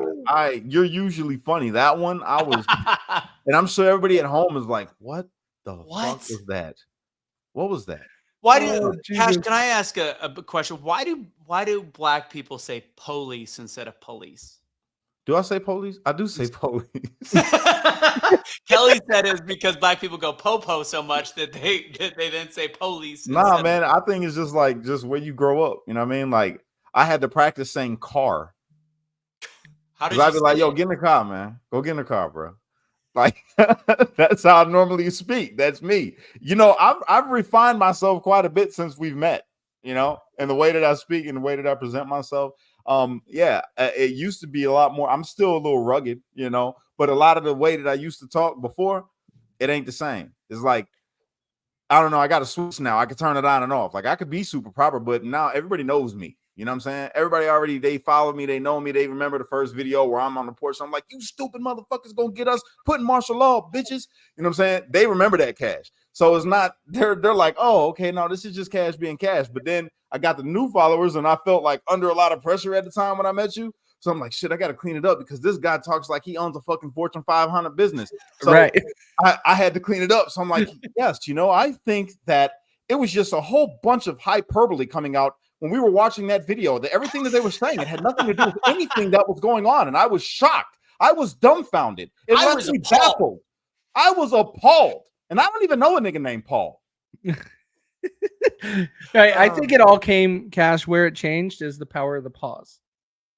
you're usually funny. That one, I was, and I'm sure everybody at home is like, "What the fuck was that? What was that?" Why do Cash? Can I ask a question? Why do black people say police instead of police? Do I say police? I do say police. Kelly said it's because black people go po-po so much that they then say police. Nah, man. I think it's just where you grow up. You know what I mean? Like I had to practice saying car. How did I'd you be like, say yo, it? get in the car, man. Go get in the car, bro. Like that's how I normally speak. That's me. You know, I've refined myself quite a bit since we've met, you know, and the way that I speak and the way that I present myself. It used to be a lot more. I'm still a little rugged, you know, but a lot of the way that I used to talk before, it ain't the same. It's like, I don't know. I got a switch now. I can turn it on and off. Like I could be super proper, but now everybody knows me. You know what I'm saying? Everybody already, they follow me. They know me. They remember the first video where I'm on the porch. I'm like, you stupid motherfuckers gonna get us put in martial law, bitches. You know what I'm saying? They remember that Cash. So it's not, they're like, oh, okay, no, this is just Cash being Cash. But then I got the new followers and I felt like under a lot of pressure at the time when I met you. So I'm like, shit, I got to clean it up because this guy talks like he owns a fucking Fortune 500 business. So Right. I had to clean it up. So I'm like, yes, you know, I think that it was just a whole bunch of hyperbole coming out when we were watching that video. That everything that they were saying, it had nothing to do with anything that was going on. And I was shocked. I was dumbfounded. It left me baffled. I was appalled. And I don't even know a nigga named Paul. I think it all came, Cash, where it changed is the power of the pause.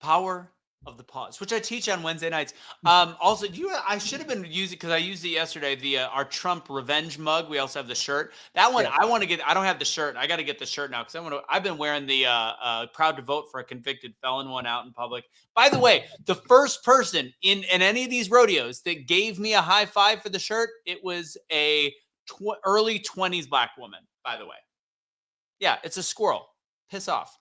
Power of the pause, which I teach on Wednesday nights. Also, I should have been using, because I used it yesterday, the our Trump revenge mug. We also have the shirt. That one, yeah. I want to get. I don't have the shirt. I got to get the shirt now because I've been wearing the proud to vote for a convicted felon one out in public. By the way, the first person in any of these rodeos that gave me a high five for the shirt, it was a early 20s black woman. By the way, yeah, it's a squirrel. Piss off.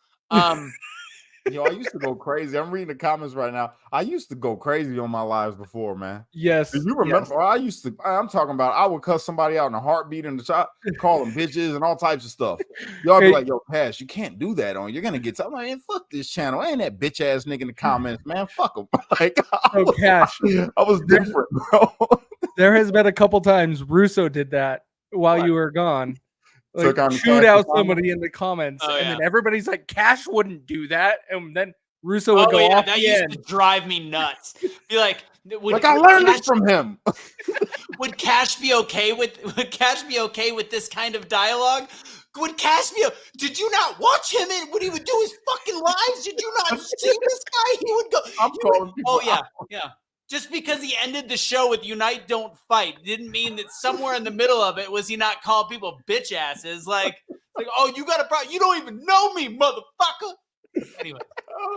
Yo, I used to go crazy. I'm reading the comments right now. I used to go crazy on my lives before, man. Yes. Do you remember? Yes. I'm talking about, I would cuss somebody out in a heartbeat in the shop, call them bitches and all types of stuff. Y'all be like, yo, Cash, you can't do that on. You're going to get something. Like, man, fuck this channel. Ain't that bitch ass nigga in the comments, man. Fuck him. Like, Cash. I was different, bro. There has been a couple times Russo did that while you were gone. Like, shoot out somebody in the comments, and then everybody's like, "Cash wouldn't do that," and then Russo would go off. That used to drive me nuts. Be like, I learned this from him. Would Cash be okay with? Would Cash be okay with this kind of dialogue? Would Cash be? Did you not watch him and what he would do his fucking lives? Did you not see this guy? He would go. Oh yeah. Just because he ended the show with "Unite, Don't Fight" didn't mean that somewhere in the middle of it was he not calling people bitch asses. Like oh, you got a problem? You don't even know me, motherfucker. Anyway,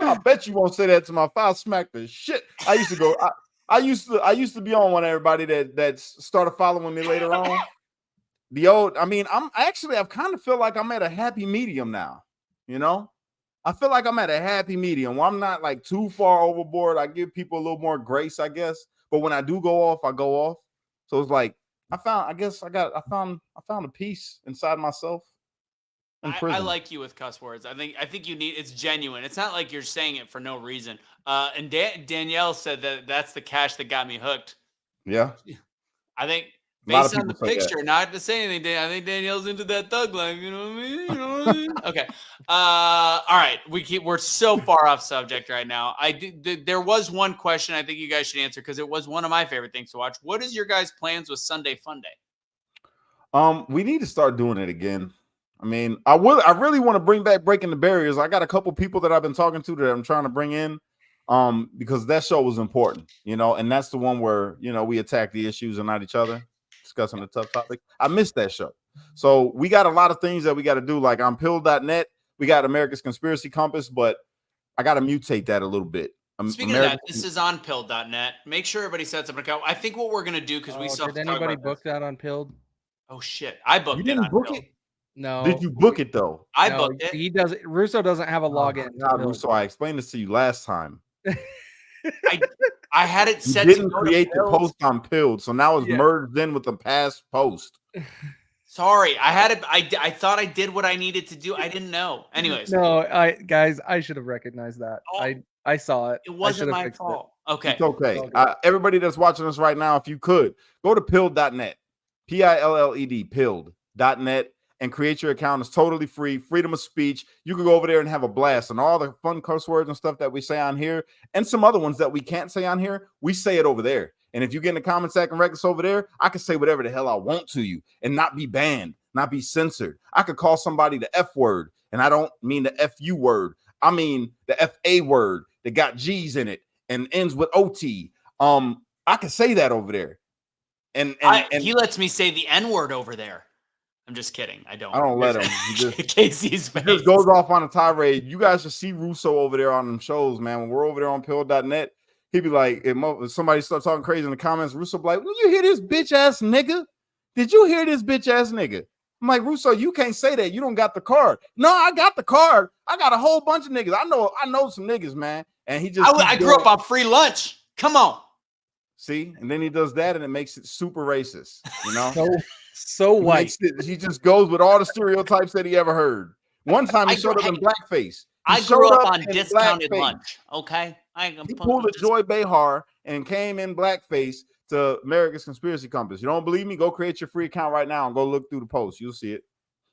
I bet you won't say that to my face. I'll smack the shit. I used to go. I used to be on one. Everybody that started following me later on. I've kind of feel like I'm at a happy medium now. You know. I feel like I'm at a happy medium where I'm not like too far overboard. I give people a little more grace, I guess. But when I do go off, I go off. So it's like I found a peace inside myself. I like you with cuss words. I think you need, it's genuine. It's not like you're saying it for no reason. And Danielle said that's the Cash that got me hooked. Yeah. I think based on the picture, not to say anything, I think Danielle's into that thug life. You know what I mean? Okay. All right. We're so far off subject right now. There was one question I think you guys should answer because it was one of my favorite things to watch. What is your guys' plans with Sunday Fun Day? We need to start doing it again. I mean, I really want to bring back Breaking the Barriers. I got a couple people that I've been talking to that I'm trying to bring in. Because that show was important, you know, and that's the one where, you know, we attack the issues and not each other. Discussing the tough topic. I missed that show. So we got a lot of things that we got to do. Like on pill.net, we got America's Conspiracy Compass, but I got to mutate that a little bit. Speaking of that, this is on pill.net. Make sure everybody sets up an account. I think what we're going to do, because we still have to talk about anybody book that on Pilled? Oh, shit. I booked it. You didn't book it? No. Did you book it, though? I booked it. He doesn't. Russo doesn't have a login. Russo, I explained this to you last time. I had it set. You didn't create the post on Pilled, so now it's merged in with the past post. Sorry, I had it. I thought I did what I needed to do. I didn't know. Anyways, no, I should have recognized that. I saw it. It wasn't my fault. Okay, it's okay. Everybody that's watching us right now, if you could go to pilled.net, PILLED, pilled.net, and create your account. It's totally free, freedom of speech. You can go over there and have a blast. And all the fun curse words and stuff that we say on here, and some other ones that we can't say on here, we say it over there. And if you get in the comment section records over there, I can say whatever the hell I want to you and not be banned, not be censored. I could call somebody the F word, and I don't mean the FU word. I mean the FA word that got G's in it and ends with OT. I can say that over there. And he lets me say the N word over there. I'm just kidding. I don't let him. He Casey's face. Just goes off on a tirade. You guys should see Russo over there on them shows, man. When we're over there on pill.net, he'd be like, if somebody starts talking crazy in the comments, Russo be like, "Did you hear this bitch ass nigga? Did you hear this bitch ass nigga?" I'm like, Russo, you can't say that. You don't got the card. No, I got the card. I got a whole bunch of niggas. I know some niggas, man. And he just I grew up on free lunch. Come on. See, and then he does that, and it makes it super racist, you know. So white. He just goes with all the stereotypes that he ever heard. One time he showed up in blackface. I grew up on discounted lunch. Okay, he pulled a Joy Behar and came in blackface to America's Conspiracy Compass. You don't believe me? Go create your free account right now and go look through the post. You'll see it.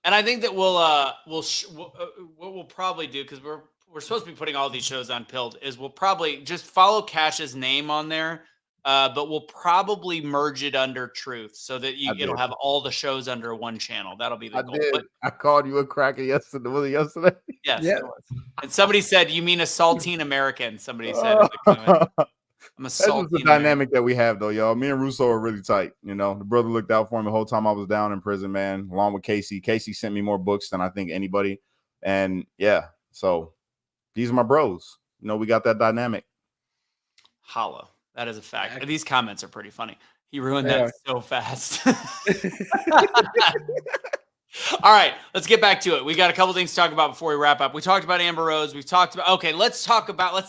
And I think that what we'll probably do, because we're supposed to be putting all these shows on Pilled, is we'll probably just follow Cash's name on there. But we'll probably merge it under Truth so that it'll have all the shows under one channel. That'll be the goal. But I called you a cracker yesterday. Was it yesterday? Yes. Yeah. It was. And somebody said, "You mean a saltine American?" Somebody said in the comment. I'm a saltine. That's the dynamic that we have, though, y'all. Me and Russo are really tight. You know, the brother looked out for me the whole time I was down in prison, man. Along with Casey. Casey sent me more books than I think anybody. And yeah, so these are my bros. You know, we got that dynamic. Hollow. That is a fact. These comments are pretty funny. He ruined that so fast. All right, let's get back to it. We got a couple things to talk about before we wrap up. We talked about Amber Rose. We've talked about, okay, let's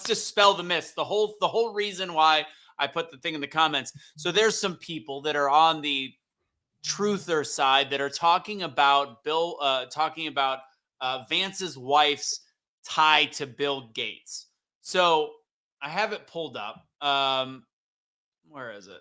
dispel the myths. The whole reason why I put the thing in the comments. So there's some people that are on the truther side that are talking about Vance's wife's tie to Bill Gates. So I have it pulled up. Where is it?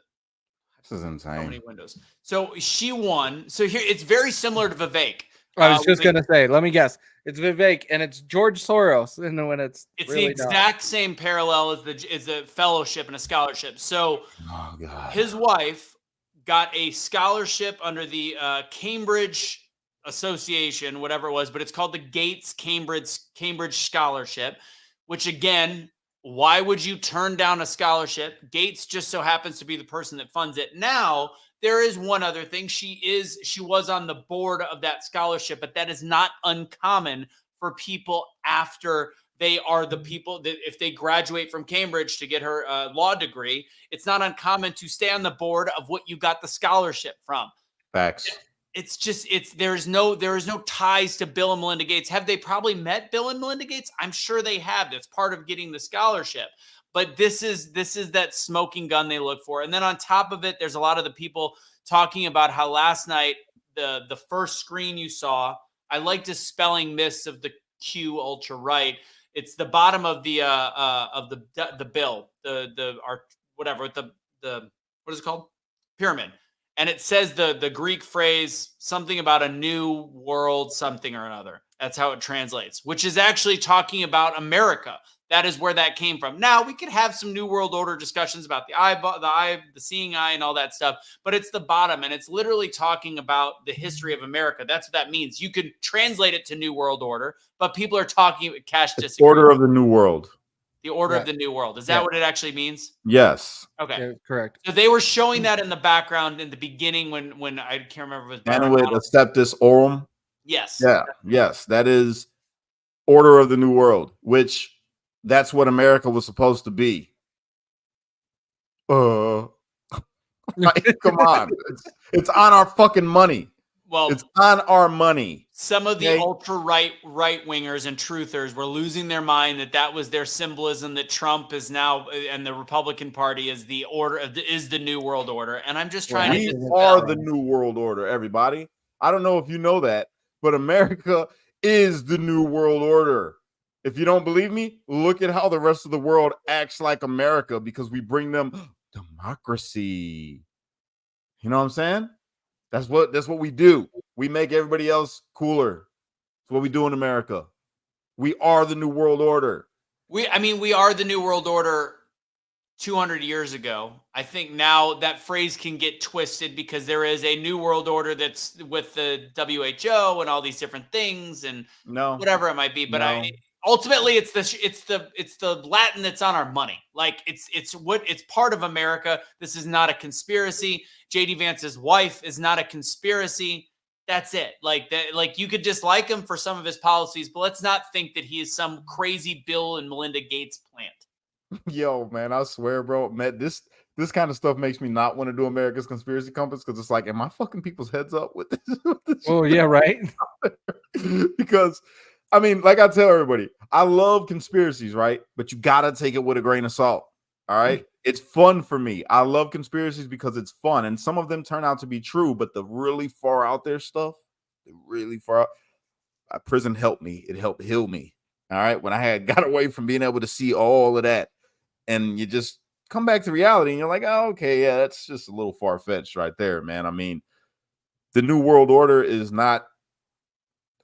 This is insane. So many windows. So she won. So here it's very similar to Vivek. I was just gonna say, let me guess. It's Vivek and it's George Soros. And when it's really the exact same parallel as the fellowship and a scholarship. So his wife got a scholarship under the Cambridge Association, whatever it was, but it's called the Gates Cambridge Scholarship, which again, why would you turn down a scholarship? Gates just so happens to be the person that funds it. Now, there is one other thing. She was on the board of that scholarship, but that is not uncommon for people after they are the people that if they graduate from Cambridge to get her law degree, it's not uncommon to stay on the board of what you got the scholarship from. Facts. There is no ties to Bill and Melinda Gates. Have they probably met Bill and Melinda Gates? I'm sure they have. That's part of getting the scholarship. But this is that smoking gun they look for. And then on top of it, there's a lot of the people talking about how last night the first screen you saw. I like dispelling myths of the Q ultra right. It's the bottom of the bill, what is it called? Pyramid. And it says the Greek phrase, something about a new world, something or another. That's how it translates, which is actually talking about America. That is where that came from. Now, we could have some New World Order discussions about the seeing eye and all that stuff, but it's the bottom, and it's literally talking about the history of America. That's what that means. You could translate it to New World Order, but people are talking Cash disagrees. Order of the New World. The Order of the New World. Is that what it actually means? Yes. Okay. Yeah, correct. So they were showing that in the background in the beginning when I can't remember if it was Annuit Acceptus Aurum. Yes. Yeah. Yes. That is Order of the New World, which that's what America was supposed to be. Come on. It's on our fucking money. Well, it's on our money. Some of the ultra right wingers and truthers were losing their mind that was their symbolism, that Trump is now and the Republican Party is the New World Order. And I'm just trying to. We are the New World Order, everybody. I don't know if you know that, but America is the New World Order. If you don't believe me, look at how the rest of the world acts like America because we bring them democracy. You know what I'm saying? That's what we do. We make everybody else cooler. It's what we do in America. We are the new world order. We are the new world order 200 years ago. I think now that phrase can get twisted because there is a new world order that's with the WHO and all these different things and whatever it might be. But ultimately it's the Latin that's on our money. Like it's part of America. This is not a conspiracy. JD Vance's wife is not a conspiracy. That's it. Like that. Like you could dislike him for some of his policies, but let's not think that he is some crazy Bill and Melinda Gates plant. Yo, man, I swear, bro, man, this kind of stuff makes me not want to do America's Conspiracy Compass because it's like, am I fucking people's heads up with this? Oh, yeah, right. Because, I mean, like I tell everybody, I love conspiracies, right? But you gotta take it with a grain of salt. All right. It's fun for me. I love conspiracies because it's fun. And some of them turn out to be true, but the really far out there stuff, prison helped me. It helped heal me. All right. When I had got away from being able to see all of that. And you just come back to reality and you're like, oh, okay, yeah, that's just a little far-fetched right there, man. I mean, the New World Order is not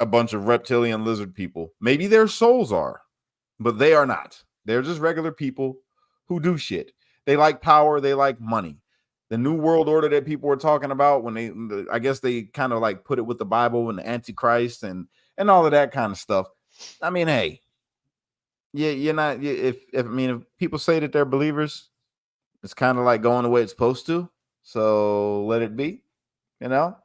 a bunch of reptilian lizard people. Maybe their souls are, but they are not. They're just regular people who do shit. They like power. They like money. The New World Order that people were talking about when I guess they kind of like put it with the Bible and the Antichrist and all of that kind of stuff. I mean, hey. Yeah, you're not. If people say that they're believers, it's kind of like going the way it's supposed to. So let it be, you know.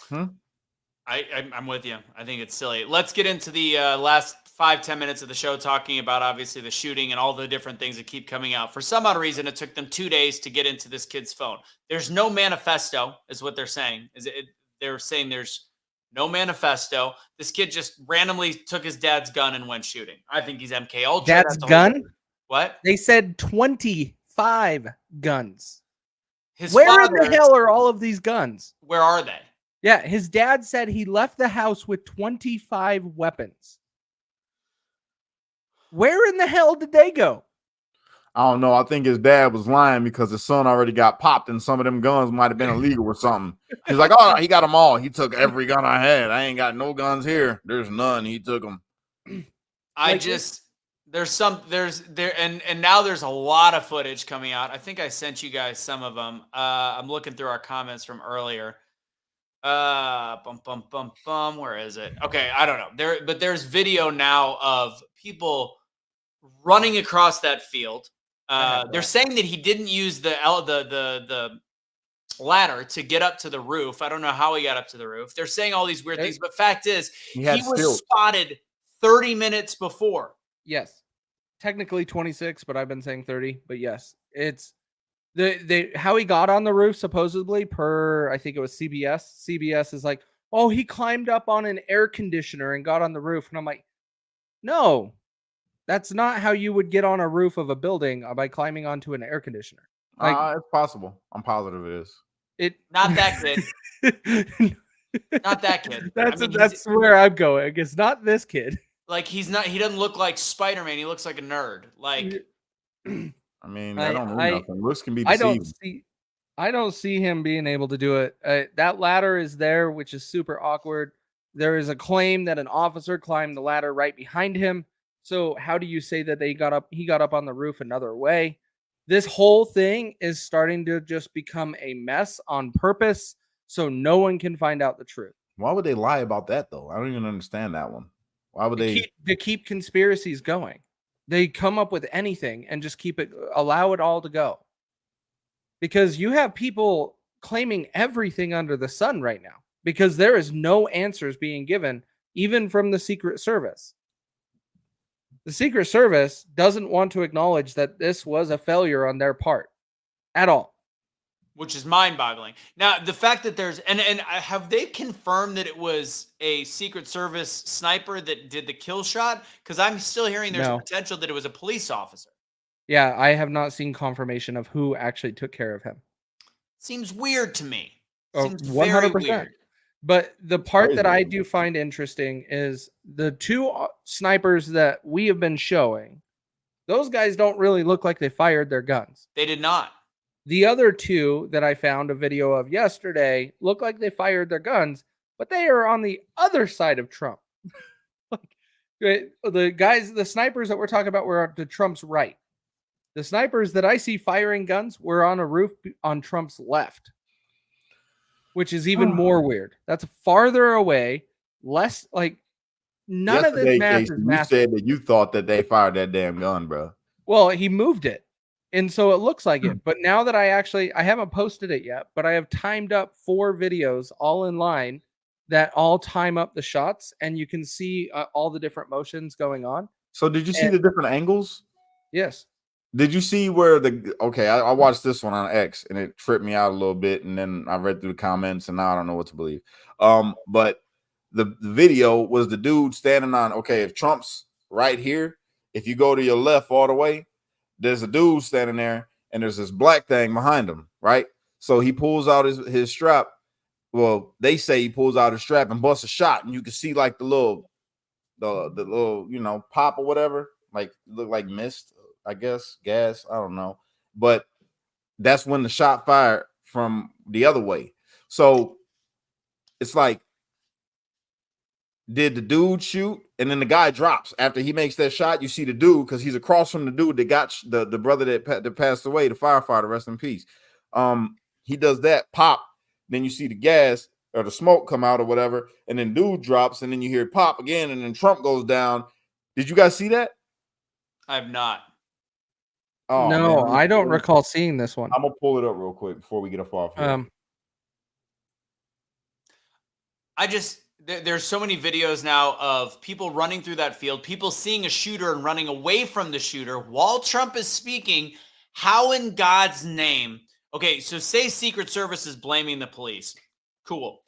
I'm with you. I think it's silly. Let's get into the last 5-10 minutes of the show talking about obviously the shooting and all the different things that keep coming out. For some odd reason, it took them 2 days to get into this kid's phone. There's no manifesto, is what they're saying. They're saying there's no manifesto. This kid just randomly took his dad's gun and went shooting. I think he's MK Ultra. Dad's gun? What? They said 25 guns. Where in the hell are all of these guns? Where are they? Yeah, his dad said he left the house with 25 weapons. Where in the hell did they go? I don't know. I think his dad was lying because his son already got popped and some of them guns might have been illegal or something. He's like, oh, he got them all. He took every gun I had. I ain't got no guns here. There's none. He took them. And now there's a lot of footage coming out. I think I sent you guys some of them. I'm looking through our comments from earlier. Where is it? Okay, I don't know. There's video now of people running across that field. They're saying that he didn't use the ladder to get up to the roof. I don't know how he got up to the roof. They're saying all these weird things, but fact is, he was spotted 30 minutes before. Yes, technically 26, but I've been saying 30. But yes, it's how he got on the roof supposedly per I think it was CBS. CBS is like, oh, he climbed up on an air conditioner and got on the roof, and I'm like, no. That's not how you would get on a roof of a building by climbing onto an air conditioner. It's possible. I'm positive it is. Not that kid. Not that kid. That's where I'm going. It's not this kid. Like he doesn't look like Spider-Man. He looks like a nerd. Like I mean, I don't know nothing. Looks can be deceiving. I don't see him being able to do it. That ladder is there, which is super awkward. There is a claim that an officer climbed the ladder right behind him. So how do you say that he got up on the roof another way? This whole thing is starting to just become a mess on purpose so no one can find out the truth. Why would they lie about that, though? I don't even understand that one. Why would to keep conspiracies going? They come up with anything and just allow it all to go. Because you have people claiming everything under the sun right now because there is no answers being given, even from the Secret Service. The Secret Service doesn't want to acknowledge that this was a failure on their part at all. Which is mind-boggling. Now, the fact that there's and have they confirmed that it was a Secret Service sniper that did the kill shot? Because I'm still hearing there's potential that it was a police officer. Yeah, I have not seen confirmation of who actually took care of him. Seems weird to me. Seems 100%. Very weird. But the part that I do find interesting is the two snipers that we have been showing. Those guys don't really look like they fired their guns. They did not. The other two that I found a video of yesterday look like they fired their guns, but they are on the other side of Trump. The snipers that we're talking about were to Trump's right. The snipers that I see firing guns were on a roof on Trump's left, which is even more weird. That's farther away, less like none of this math Casey, is you math. said that you thought that they fired that damn gun, bro. Well, he moved it, and so it looks like it. But now that I haven't posted it yet, but I have timed up 4 videos all in line that all time up the shots, and you can see all the different motions going on. So did you see the different angles? Yes. Did you see where I watched this one on X and it tripped me out a little bit, and then I read through the comments and now I don't know what to believe. But the video was the dude standing on, if Trump's right here, if you go to your left all the way, there's a dude standing there and there's this black thing behind him, right? So he pulls out his strap. Well, they say he pulls out his strap and busts a shot, and you can see like the little, pop or whatever, like look like mist, I guess, gas, I don't know. But that's when the shot fired from the other way. So it's like, did the dude shoot? And then the guy drops after he makes that shot. You see the dude because he's across from the dude that got the brother that passed away, the firefighter, rest in peace. He does that pop. Then you see the gas or the smoke come out or whatever, and then dude drops, and then you hear it pop again, and then Trump goes down. Did you guys see that? I have not. Oh, no, man. I don't recall seeing this one. I'm gonna pull it up real quick before we get off here. There's so many videos now of people running through that field, people seeing a shooter and running away from the shooter while Trump is speaking. How in God's name? Okay, so say Secret Service is blaming the police. Cool.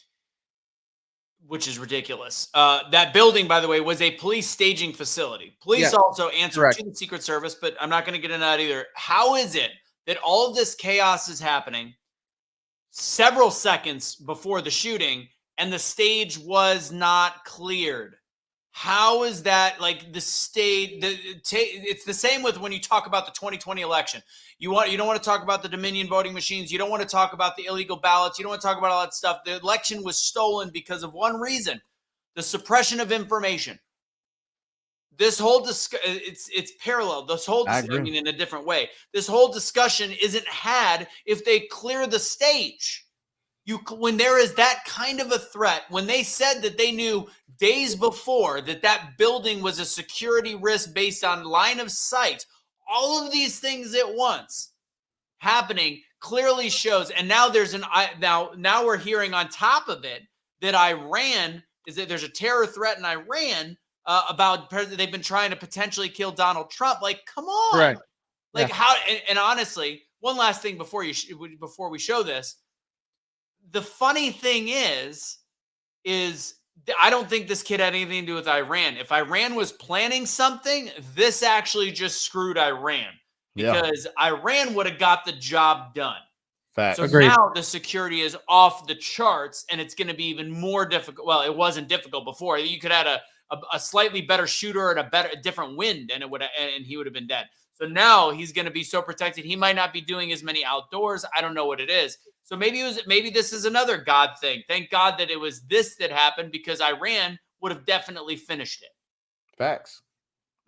Which is ridiculous. That building, by the way, was a police staging facility. Police also answered to the Secret Service, but I'm not going to get into that either. How is it that all of this chaos is happening several seconds before the shooting and the stage was not cleared? How is that like the state? It's the same with when you talk about the 2020 election. You don't want to talk about the Dominion voting machines. You don't want to talk about the illegal ballots. You don't want to talk about all that stuff. The election was stolen because of one reason: the suppression of information. This whole it's parallel. This whole I mean, in a different way. This whole discussion isn't had if they clear the stage. When there is that kind of a threat, when they said that they knew days before that building was a security risk based on line of sight, all of these things at once happening clearly shows. And now now we're hearing on top of it that there's a terror threat in Iran about they've been trying to potentially kill Donald Trump. Like, come on, right? Like how? And honestly, one last thing before we show this. The funny thing is I don't think this kid had anything to do with Iran. If Iran was planning something, this actually just screwed Iran because Iran would have got the job done. Fact. So now the security is off the charts and it's going to be even more difficult. Well, it wasn't difficult before. You could have a slightly better shooter and a different wind and he would have been dead. So now he's going to be so protected. He might not be doing as many outdoors. I don't know what it is. So maybe this is another God thing. Thank God that it was this that happened because Iran would have definitely finished it. Facts.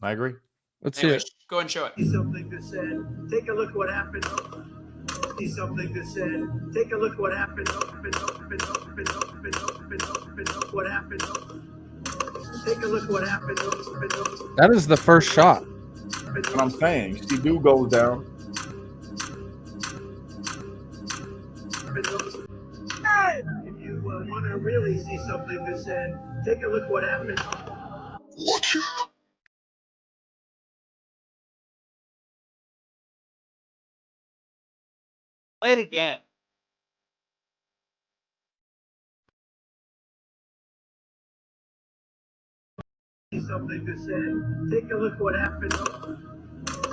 I agree. Let's see it. Go ahead and show it. Something that said, take a look what happened. See something that said, take a look what happened. What happened? Take a look what happened. That is the first shot. That's what I'm saying. You see, dude goes down. If you want to really see something that said, take a look what happened. Watch it. Play it again. See something that said, take a look what happened.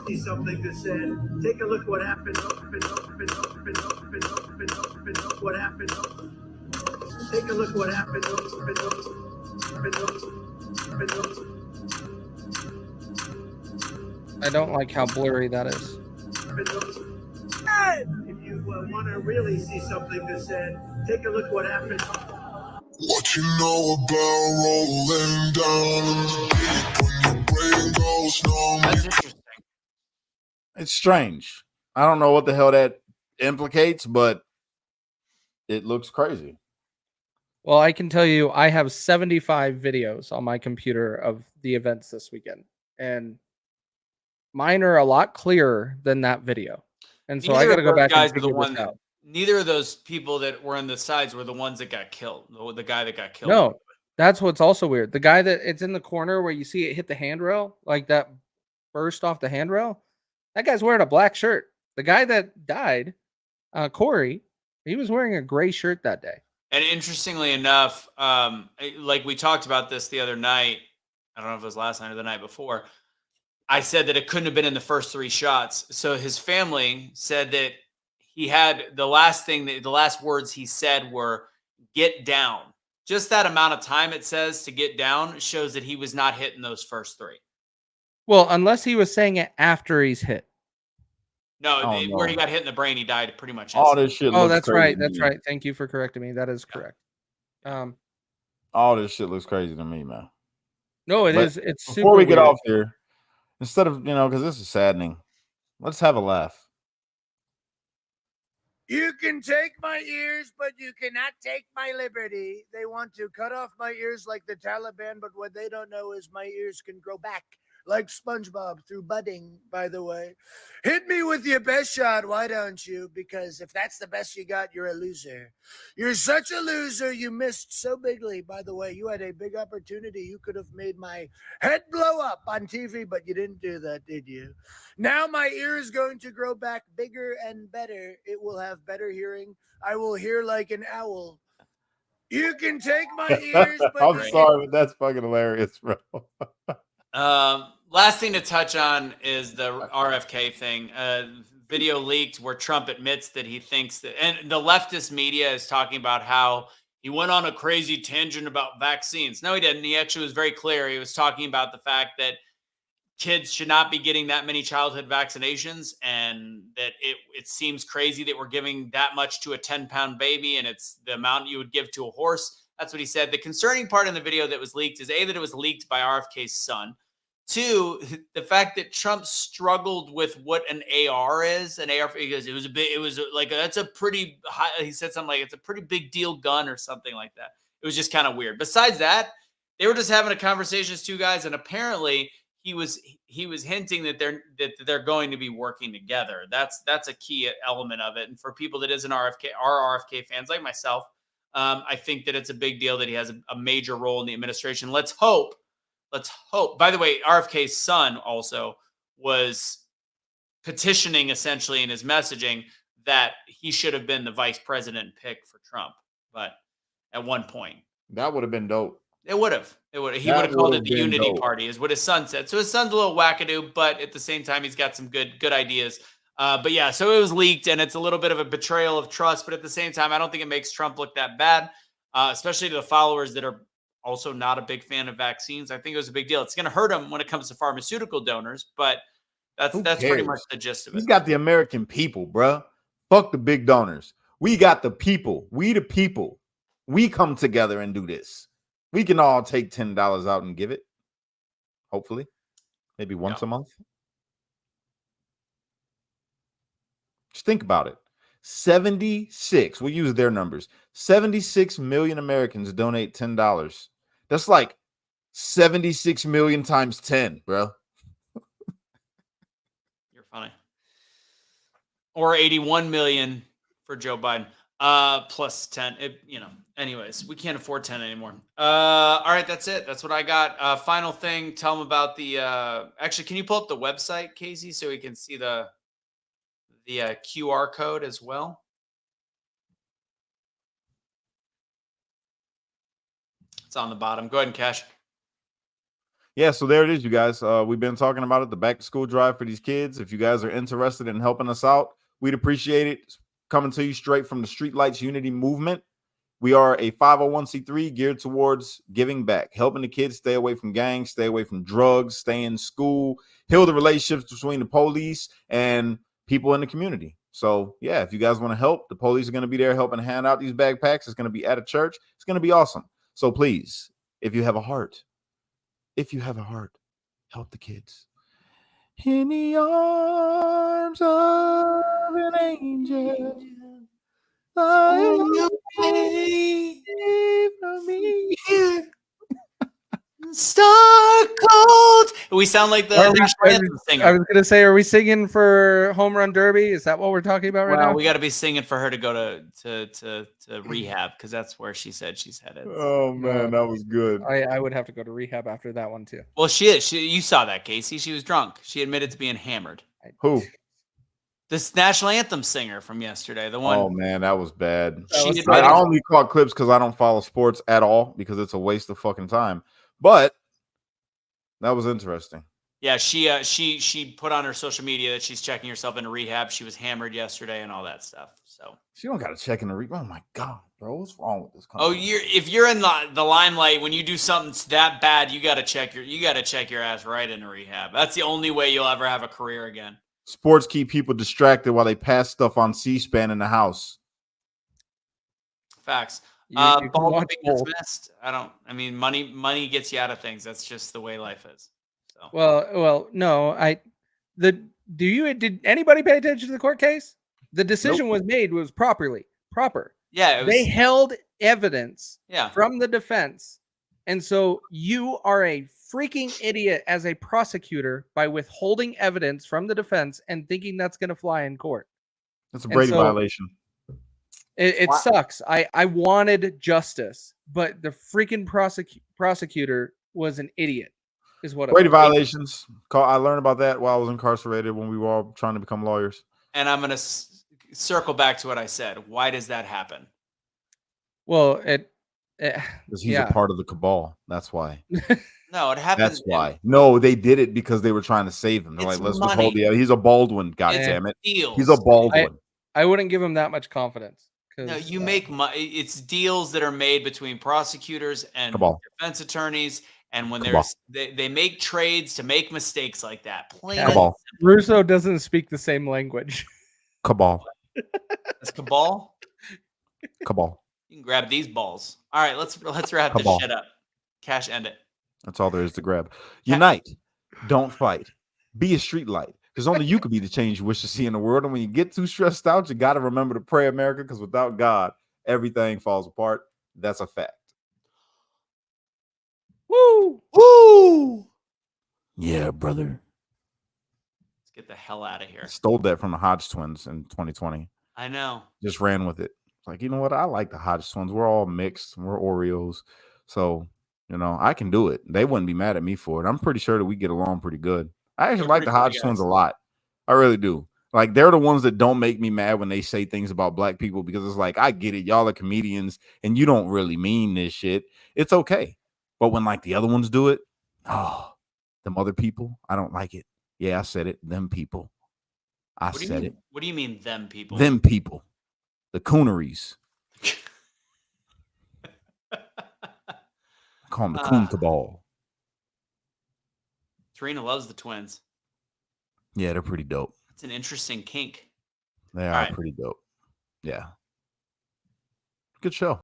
See something that said, take a look what happened. What happened? Take a look what happened. I don't like how blurry that is. If you want to really see something that said, take a look what happened. What you know about rolling down in the deep when your brain goes numb? That's interesting. It's strange. I don't know what the hell that implicates, but it looks crazy. Well, I can tell you I have 75 videos on my computer of the events this weekend, and mine are a lot clearer than that video. And so I got to go back and figure this out. Neither of those people that were on the sides were the ones that got killed. The guy that got killed. No, that's what's also weird. The guy that it's in the corner where you see it hit the handrail, like that burst off the handrail, that guy's wearing a black shirt. The guy that died, Corey, he was wearing a gray shirt that day. And interestingly enough, like we talked about this the other night, I don't know if it was last night or the night before, I said that it couldn't have been in the first 3 shots. So his family said that he had the last words he said were "get down." Just that amount of time it says to get down shows that he was not hitting those first 3. Well, unless he was saying it after he's hit. No, where he got hit in the brain, he died pretty much. All this shit. Oh, that's right. That's right. Thank you for correcting me. That is correct. All this shit looks crazy to me, man. No, it is. It's super before we get weird. off here, instead of because this is saddening, let's have a laugh. You can take my ears, but you cannot take my liberty. They want to cut off my ears like the Taliban, but what they don't know is my ears can grow back like SpongeBob through budding, by the way. Hit me with your best shot, why don't you? Because if that's the best you got, you're a loser. You're such a loser. You missed so bigly, by the way. You had a big opportunity. You could have made my head blow up on TV, but you didn't do that, did you? Now my ear is going to grow back bigger and better. It will have better hearing. I will hear like an owl. You can take my ears, but I'm sorry, but that's fucking hilarious, bro. Last thing to touch on is the RFK thing. Video leaked where Trump admits that he thinks that, and the leftist media is talking about how he went on a crazy tangent about vaccines. No, he didn't. He actually was very clear. He was talking about the fact that kids should not be getting that many childhood vaccinations, and that it seems crazy that we're giving that much to a 10-pound baby, and it's the amount you would give to a horse. That's what he said. The concerning part in the video that was leaked is A, that it was leaked by RFK's son. 2, the fact that Trump struggled with what an AR is. An AR, because it was like, that's a pretty high, he said something like, it's a pretty big deal gun or something like that. It was just kind of weird. Besides that, they were just having a conversation as 2 guys, and apparently he was hinting that they're going to be working together. That's a key element of it. And for people that isn't RFK fans like myself, I think that it's a big deal that he has a major role in the administration. Let's hope. By the way, RFK's son also was petitioning essentially in his messaging that he should have been the vice president pick for Trump. But at one point, that would have been dope. He would have called it the Unity Party, is what his son said. So his son's a little wackadoo, but at the same time, he's got some good ideas. But yeah, so it was leaked, and it's a little bit of a betrayal of trust. But at the same time, I don't think it makes Trump look that bad, especially to the followers that are also not a big fan of vaccines. I think it was a big deal. It's going to hurt him when it comes to pharmaceutical donors, but that's pretty much the gist of it. He's got the American people, bro. Fuck the big donors. We got the people. We the people. We come together and do this. We can all take $10 out and give it. Hopefully. Maybe once a month. Just think about it. 76. We'll use their numbers. 76 million Americans donate $10. That's like 76 million times 10, bro. You're funny. Or 81 million for Joe Biden. Plus 10. Anyways, we can't afford 10 anymore. All right, that's it. That's what I got. Final thing, tell them about the actually, can you pull up the website, Casey, so we can see the QR code as well? It's on the bottom. Go ahead and Cash. Yeah, so there it is, you guys. We've been talking about it, the back to school drive for these kids. If you guys are interested in helping us out, we'd appreciate it. It's coming to you straight from the Streetlights Unity Movement. We are a 501c3 geared towards giving back, helping the kids stay away from gangs, stay away from drugs, stay in school, heal the relationships between the police and people in the community. So yeah, if you guys want to help, the police are going to be there helping hand out these backpacks. It's going to be at a church. It's going to be awesome. So please, if you have a heart, help the kids. In the arms of an angel, I away from me. Star cold. We sound like the Are we- national anthem singer. I was gonna say, are we singing for Home Run Derby? Is that what we're talking about right Well, now? we got to be singing for her to go to rehab because that's where she said she's headed. Oh man, that was good. I would have to go to rehab after that one too. Well, she is. You saw that, Casey. She was drunk. She admitted to being hammered. Who? This national anthem singer from yesterday, the one. Oh man, that was bad. She was admitted- I only caught clips because I don't follow sports at all because it's a waste of fucking time. But that was interesting. Yeah, she put on her social media that she's checking herself into rehab. She was hammered yesterday and all that stuff. So She don't got to check in the Oh my god, bro, what's wrong with this country? oh, if you're in the limelight when you do something that bad, you got to check your ass right into rehab. That's the only way you'll ever have a career again. Sports keep people distracted while they pass stuff on C-SPAN in the house. Facts. You can Baldwin watch being both. dismissed. I mean, money gets you out of things. That's just the way life is. So Well, no. Did anybody pay attention to the court case? The decision was made was proper. yeah, it was, They held evidence yeah. from the defense, and so you are a freaking idiot as a prosecutor by withholding evidence from the defense and thinking that's going to fly in court. That's a And Brady so- violation. It Wow. sucks. I wanted justice, but the freaking prosecutor was an idiot. Is what it Brady was. violations. I learned about that while I was incarcerated when we were all trying to become lawyers. And I'm gonna circle back to what I said. Why does that happen? Well, Because he's Yeah. a part of the cabal. That's why. No, it happens. That's why. No, they did it because they were trying to save him. They're It's like, let's money. withhold the. He's a Baldwin. God It's damn it. deals. He's a Baldwin. I wouldn't give him that much confidence. No, you make it's deals that are made between prosecutors and Cabal. defense attorneys, and when Cabal. they make trades to make mistakes like that. Plain and Cabal. Russo doesn't speak the same language. Cabal. It's cabal. Cabal. You can grab these balls. All right, let's wrap Cabal. this shit up. Cash, end it. That's all there is to grab. Unite. Don't fight. Be a street light. Because only you could be the change you wish to see in the world. And when you get too stressed out, you got to remember to pray, America, because without God, everything falls apart. That's a fact. Woo! Woo! Yeah, brother. Let's get the hell out of here. I stole that from the Hodge twins in 2020. I know. Just ran with it. It's like, you know what? I like the Hodge twins. We're all mixed. We're Oreos. So, I can do it. They wouldn't be mad at me for it. I'm pretty sure that we get along pretty good. I actually They're like the pretty cool Hodge twins a guys. lot. I really do. Like, they're the ones that don't make me mad when they say things about black people because it's like, I get it. Y'all are comedians and you don't really mean this shit. It's okay. But when like the other ones do it, them other people, I don't like it. Yeah, I said it. Them people. I What do you said mean? it. What do you mean, them people? Them people. The cooneries. Call them the coon cabal. Tarina loves the twins. Yeah, they're pretty dope. It's an interesting kink. They are right. pretty dope. Yeah. Good show.